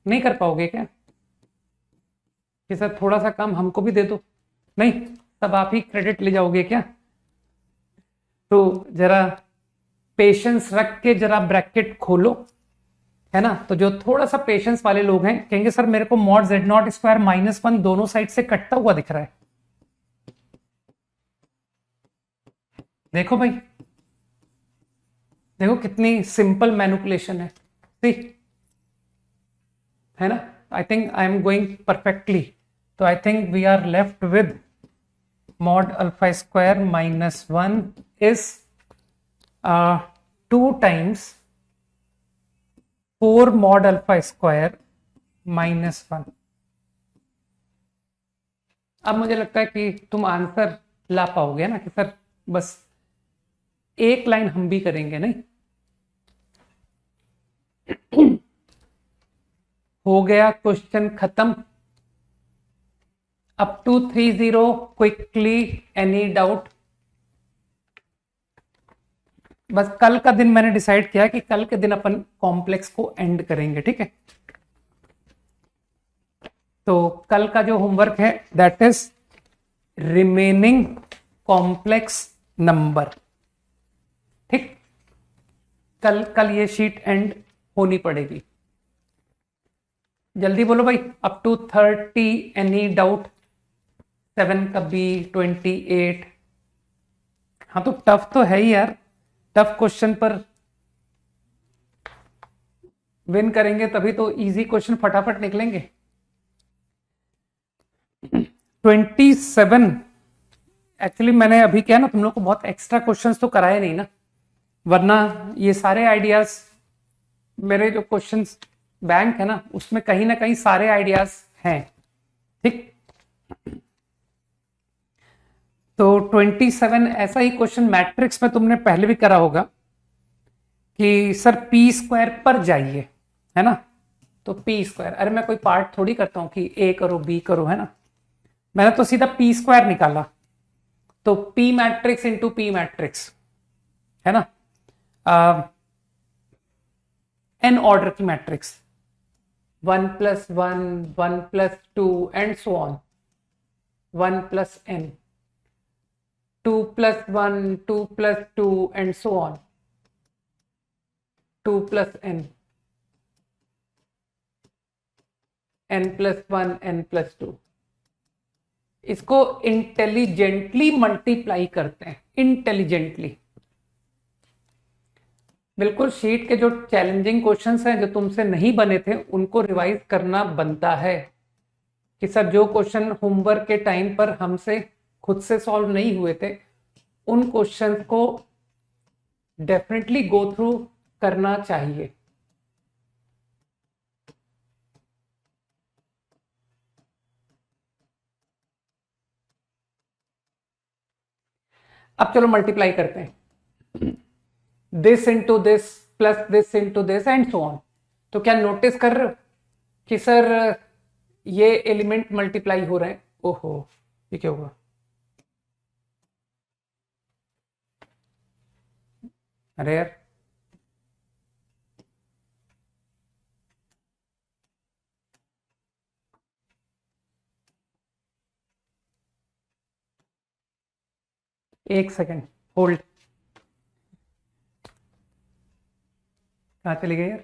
नहीं कर पाओगे क्या कि सर थोड़ा सा काम हमको भी दे दो, नहीं सब आप ही क्रेडिट ले जाओगे क्या। तो जरा पेशेंस रख के जरा ब्रैकेट खोलो, है ना। तो जो थोड़ा सा पेशेंस वाले लोग हैं कहेंगे सर मेरे को mod z not square minus 1 दोनों साइड से कटता हुआ दिख रहा है। देखो भाई, देखो कितनी सिंपल मैनिपुलेशन है, सी, है ना। I think I am going perfectly. तो I think we are left with mod alpha square minus 1 is 2 times 4 mod alpha square minus 1। अब मुझे लगता है कि तुम आंसर ला पाओगे ना कि सर बस एक लाइन हम भी करेंगे, नहीं हो गया क्वेश्चन खत्म। Up to 30 quickly, any doubt. बस कल का दिन मैंने डिसाइड किया कि कल के दिन अपन कॉम्प्लेक्स को एंड करेंगे, ठीक है। तो कल का जो होमवर्क है that is remaining complex number, ठीक। कल ये शीट एंड होनी पड़ेगी। जल्दी बोलो भाई, अप टू 30, एनी डाउट। 7 का बी 28। हाँ तो टफ तो है ही यार, टफ क्वेश्चन पर विन करेंगे तभी तो इजी क्वेश्चन फटाफट निकलेंगे। 27 एक्चुअली मैंने अभी क्या ना तुम लोग को बहुत एक्स्ट्रा क्वेश्चंस तो कराए नहीं ना, वरना ये सारे आइडियाज मेरे जो क्वेश्चंस बैंक है ना उसमें कहीं ना कहीं सारे आइडियाज हैं, ठीक। तो 27 ऐसा ही क्वेश्चन मैट्रिक्स में तुमने पहले भी करा होगा कि सर पी स्क्वायर पर जाइए, है ना। तो पी स्क्वायर, अरे मैं कोई पार्ट थोड़ी करता हूं कि ए करो बी करो, है ना। मैंने तो सीधा पी स्क्वायर निकाला, तो P matrix into P matrix, है ना। एन ऑर्डर की matrix 1+1, 1+2 and so on, 1+n, 2+1, 2+2 and so on, 2+n, n+1, n+2, इसको इंटेलिजेंटली मल्टीप्लाई करते हैं, इंटेलिजेंटली। बिल्कुल शीट के जो चैलेंजिंग क्वेश्चंस हैं जो तुमसे नहीं बने थे उनको रिवाइज करना बनता है कि सर जो क्वेश्चन होमवर्क के टाइम पर हमसे खुद से सॉल्व नहीं हुए थे उन क्वेश्चंस को डेफिनेटली गो थ्रू करना चाहिए। अब चलो मल्टीप्लाई करते हैं, this into this plus this into this and so on. तो क्या नोटिस कर रहे हो कि सर ये एलिमेंट मल्टीप्लाई हो रहे हैं? ओहो, ये क्या होगा? अरे यार, एक सेकेंड होल्ड, कहाँ चली गई यार?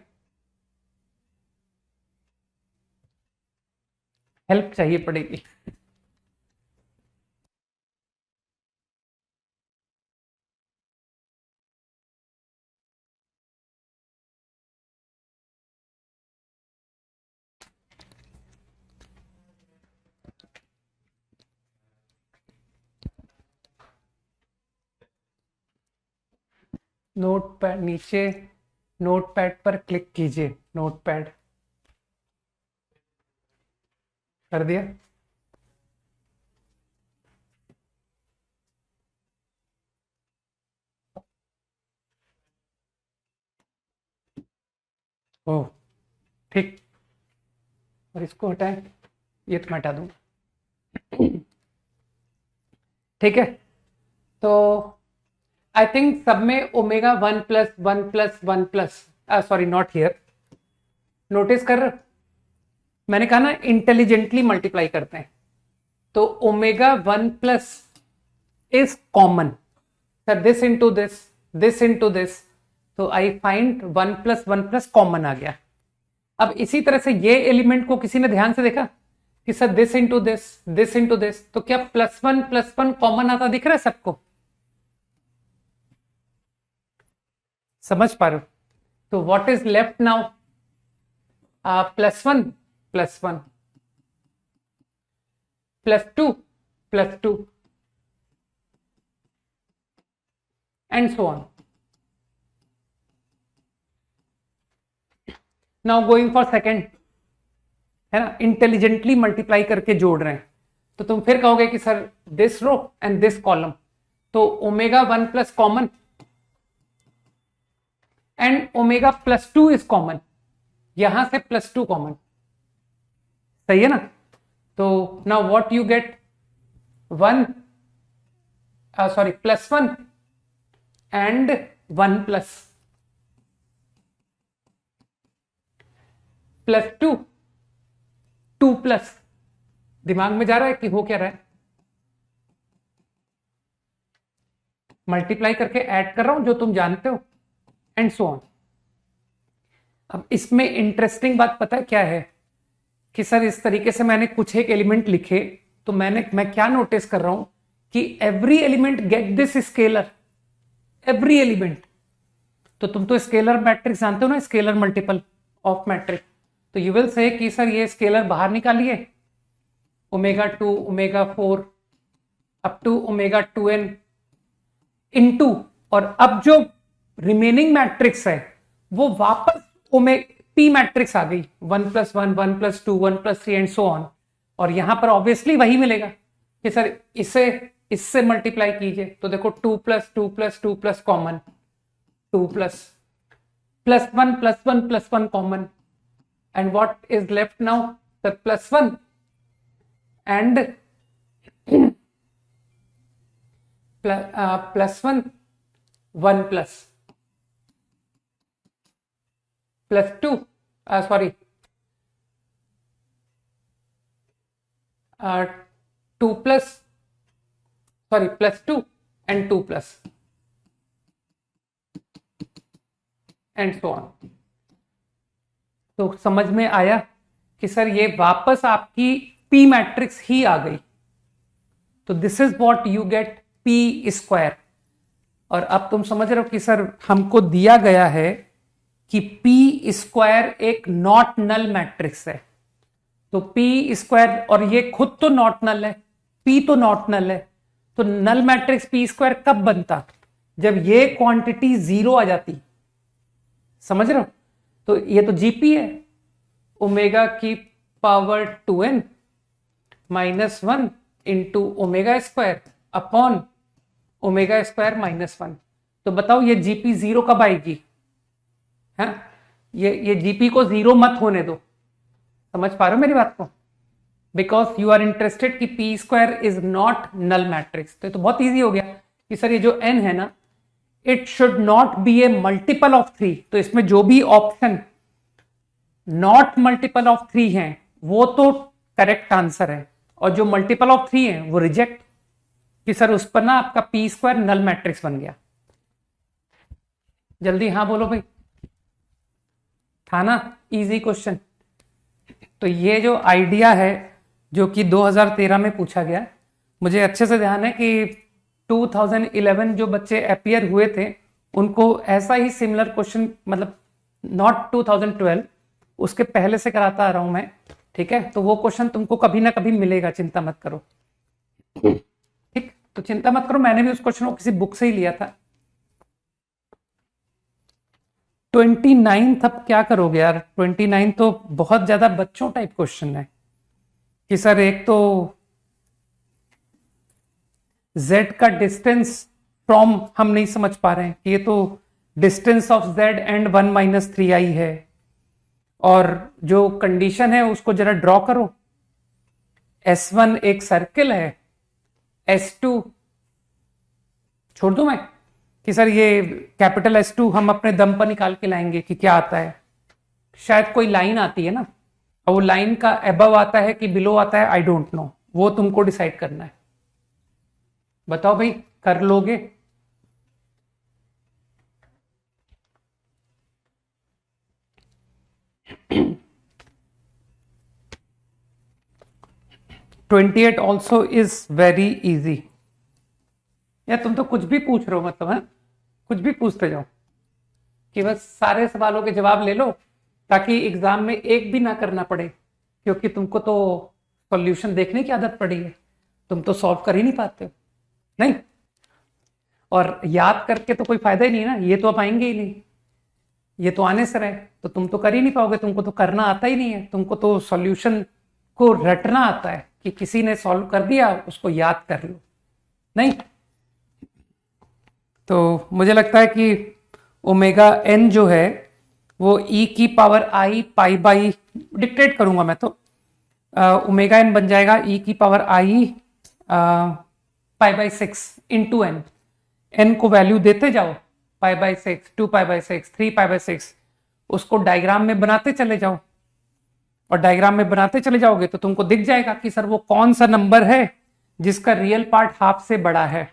हेल्प चाहिए पड़ेगी। नोटपैड नीचे, नोटपैड पर क्लिक कीजिए, नोटपैड कर दिया। ओह ठीक, और इसको हटाएं, ये तो मैं हटा दूंगा। ठीक है, तो आई थिंक सब में omega 1+1+1+, sorry not here, notice कर रहे हो? मैंने कहा ना इंटेलिजेंटली मल्टीप्लाई करते हैं, तो omega 1+ is common, sir this into this, this into this, तो आई फाइंड 1+1+ कॉमन आ गया। अब इसी तरह से ये एलिमेंट को किसी ने ध्यान से देखा कि sir this into this, this into this, तो क्या +1+1 कॉमन आता दिख रहा है सबको? समझ पा रहे हो? तो what is left now? +1 +1 +2 +2 and so on. Now going for second, है ना, इंटेलिजेंटली मल्टीप्लाई करके जोड़ रहे हैं, तो तुम फिर कहोगे कि sir this row and this column, तो omega 1+ common and omega +2 is common, यहां से +2 कॉमन, सही है ना? तो now what you get, 1 sorry +1 and 1+, +2 2+, दिमाग में जा रहा है कि हो क्या रहा है? मल्टीप्लाई करके ऐड कर रहा हूं जो तुम जानते हो, एंड सो ऑन। अब इसमें इंटरेस्टिंग बात पता है क्या है कि सर इस तरीके से मैंने कुछ एक एलिमेंट लिखे, तो मैं क्या नोटिस कर रहा हूं कि every element get this scalar, every element. तो तुम तो स्केलर मैट्रिक्स जानते हो ना, स्केलर मल्टीपल ऑफ मैट्रिक्स, तो यू विल से कि सर ये स्केलर बाहर निकालिए, ω2 ω4 अप टू ω2n इनटू, और अब जो रिमेनिंग मैट्रिक्स है वो वापस पी मैट्रिक्स आ गई, 1+1 1+2 1+3 एंड सो ऑन, और यहां पर ऑब्वियसली वही मिलेगा कि सर इसे इससे मल्टीप्लाई कीजिए, तो देखो 2+2+2+ common, 2+ +1+1+1 common, and what is left now, the +1 and +1 1+, +2 sorry 2 plus sorry +2 and 2 plus and so on. तो समझ में आया कि सर ये वापस आपकी पी मैट्रिक्स ही आ गई। तो this is what you gate P square. और अब तुम समझ रहे हो कि सर हमको दिया गया है कि पी स्क्वायर एक नॉट नल मैट्रिक्स है। तो पी स्क्वायर, और ये खुद तो नॉट नल है, पी तो नॉट नल है, तो नल मैट्रिक्स पी स्क्वायर कब बनता? जब ये क्वांटिटी 0 आ जाती। समझ रहे हो? तो ये तो जीपी है, ओमेगा की power 2n -1 into omega square upon omega square -1। तो बताओ ये जीपी 0 कब आएगी? है ये जीपी को 0 मत होने दो। समझ पा रहे हो मेरी बात को? बिकॉज यू आर इंटरेस्टेड कि P square is not null matrix. तो बहुत ईजी हो गया कि सर ये जो n है ना, it should not be A multiple of 3। तो इसमें जो भी ऑप्शन नॉट मल्टीपल ऑफ 3 हैं वो तो करेक्ट आंसर है, और जो मल्टीपल ऑफ 3 है वो रिजेक्ट। कि सर उस पर ना आपका पी स्क्वायर नल मैट्रिक्स बन गया। जल्दी हाँ बोलो भाई, था ना इजी क्वेश्चन? तो ये जो आइडिया है जो कि 2013 में पूछा गया, मुझे अच्छे से ध्यान है कि 2011 जो बच्चे अपियर हुए थे उनको ऐसा ही सिमिलर क्वेश्चन, मतलब नॉट 2012, उसके पहले से कराता आ रहा हूं मैं। ठीक है, तो वो क्वेश्चन तुमको कभी ना कभी मिलेगा, चिंता मत करो। ठीक, तो चिंता मत करो, मैंने भी उस क्वेश्चन को किसी बुक से ही लिया था। 29 अब क्या करोगे यार? 29 तो बहुत ज्यादा बच्चों टाइप क्वेश्चन है कि सर एक तो z का डिस्टेंस फ्रॉम हम नहीं समझ पा रहे हैं कि ये तो distance of z and 1 - 3i है, और जो कंडीशन है उसको जरा ड्रॉ करो। S1 एक सर्किल है, S2 छोड़ दूं मैं कि सर ये कैपिटल S2 हम अपने दम पर निकाल के लाएंगे कि क्या आता है। शायद कोई लाइन आती है ना, और वो लाइन का अबव आता है कि बिलो आता है, आई डोंट नो, वो तुमको डिसाइड करना है। बताओ भाई, कर लोगे? (28) ऑल्सो इज वेरी इजी। या तुम तो कुछ भी पूछ रहे हो, मतलब है कुछ भी पूछते जाओ कि बस सारे सवालों के जवाब ले लो, ताकि एग्जाम में एक भी ना करना पड़े, क्योंकि तुमको तो सॉल्यूशन देखने की आदत पड़ी है, तुम तो सॉल्व कर ही नहीं पाते हो। नहीं, और याद करके तो कोई फायदा ही नहीं ना, ये तो आप आएंगे ही नहीं, ये तो आने से रहे, तो तुम तो कर ही नहीं पाओगे, तुमको तो करना आता ही नहीं है, तुमको तो सॉल्यूशन को रटना आता है कि किसी ने सॉल्व कर दिया उसको याद कर लो। नहीं, तो मुझे लगता है कि ओमेगा n जो है वो e की power i pi by, dictate करूंगा मैं तो, ओमेगा n बन जाएगा e की power i pi by 6 into n। n को वैल्यू देते जाओ, pi by 6, 2 pi by 6, 3 pi by 6, उसको डायग्राम में बनाते चले जाओ, और डायग्राम में बनाते चले जाओगे तो तुमको दिख जाएगा कि सर वो कौन सा नंबर है जिसका रियल पार्ट हाफ से बड़ा है।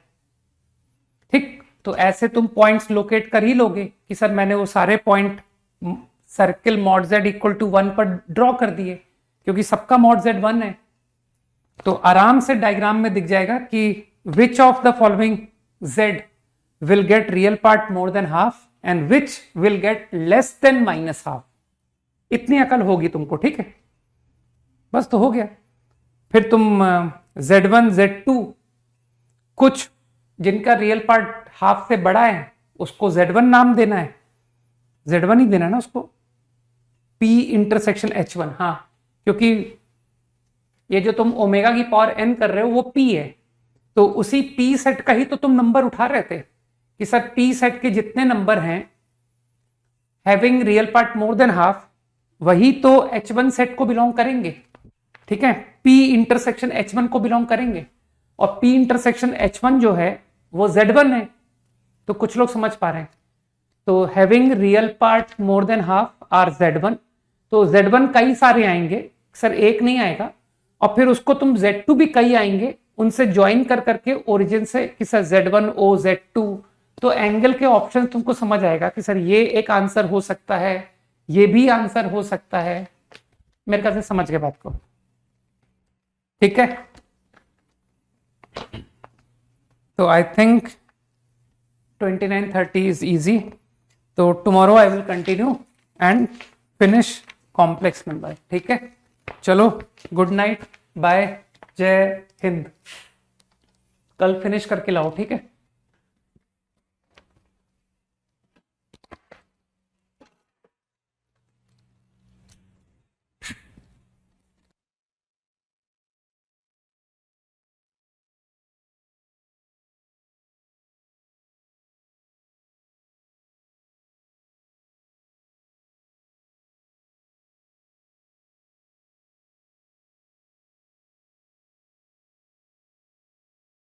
ठीक, तो ऐसे तुम पॉइंट्स लोकेट कर ही लोगे कि सर मैंने वो सारे point circle mod z equal to 1 पर ड्रॉ कर दिए, क्योंकि सबका मॉड z 1 है। तो आराम से डायग्राम में दिख जाएगा कि which of the following z will get real part more than half and which will get less than minus half. इतनी अकल होगी तुमको, ठीक है? बस तो हो गया। फिर तुम z1 z2 कुछ जिनका रियल पार्ट हाफ से बड़ा है उसको z1 नाम देना है, z1 ही देना ना उसको, p इंटरसेक्शन h1। हाँ, क्योंकि ये जो तुम ओमेगा की पावर n कर रहे हो वो p है, तो उसी p सेट का ही तो तुम नंबर उठा रहे थे कि सर p सेट के जितने नंबर हैं having real part more than half, वही तो h1 सेट को बिलोंग करेंगे। ठीक है, p इंटरसेक्शन h1 को बिलोंग करेंगे, और p इंटरसेक्शन h1 जो है वो z1 है। तो कुछ लोग समझ पा रहे हैं। तो having real part more than half, are Z1, तो Z1 कई सारे आएंगे सर, एक नहीं आएगा, और फिर उसको तुम Z2 भी कई आएंगे, उनसे ज्वाइन कर करके ओरिजिन से कि सर Z1O Z2, तो एंगल के ऑप्शन तुमको समझ आएगा कि सर ये एक आंसर हो सकता है, ये भी आंसर हो सकता है। मेरे ख्याल से समझ गए बात को, ठीक है। तो आई थिंक 29:30 इज इजी, तो tomorrow I will continue and finish complex number, ठीक है। चलो गुड नाइट, बाय, जय हिंद। कल फिनिश करके लाओ, ठीक है।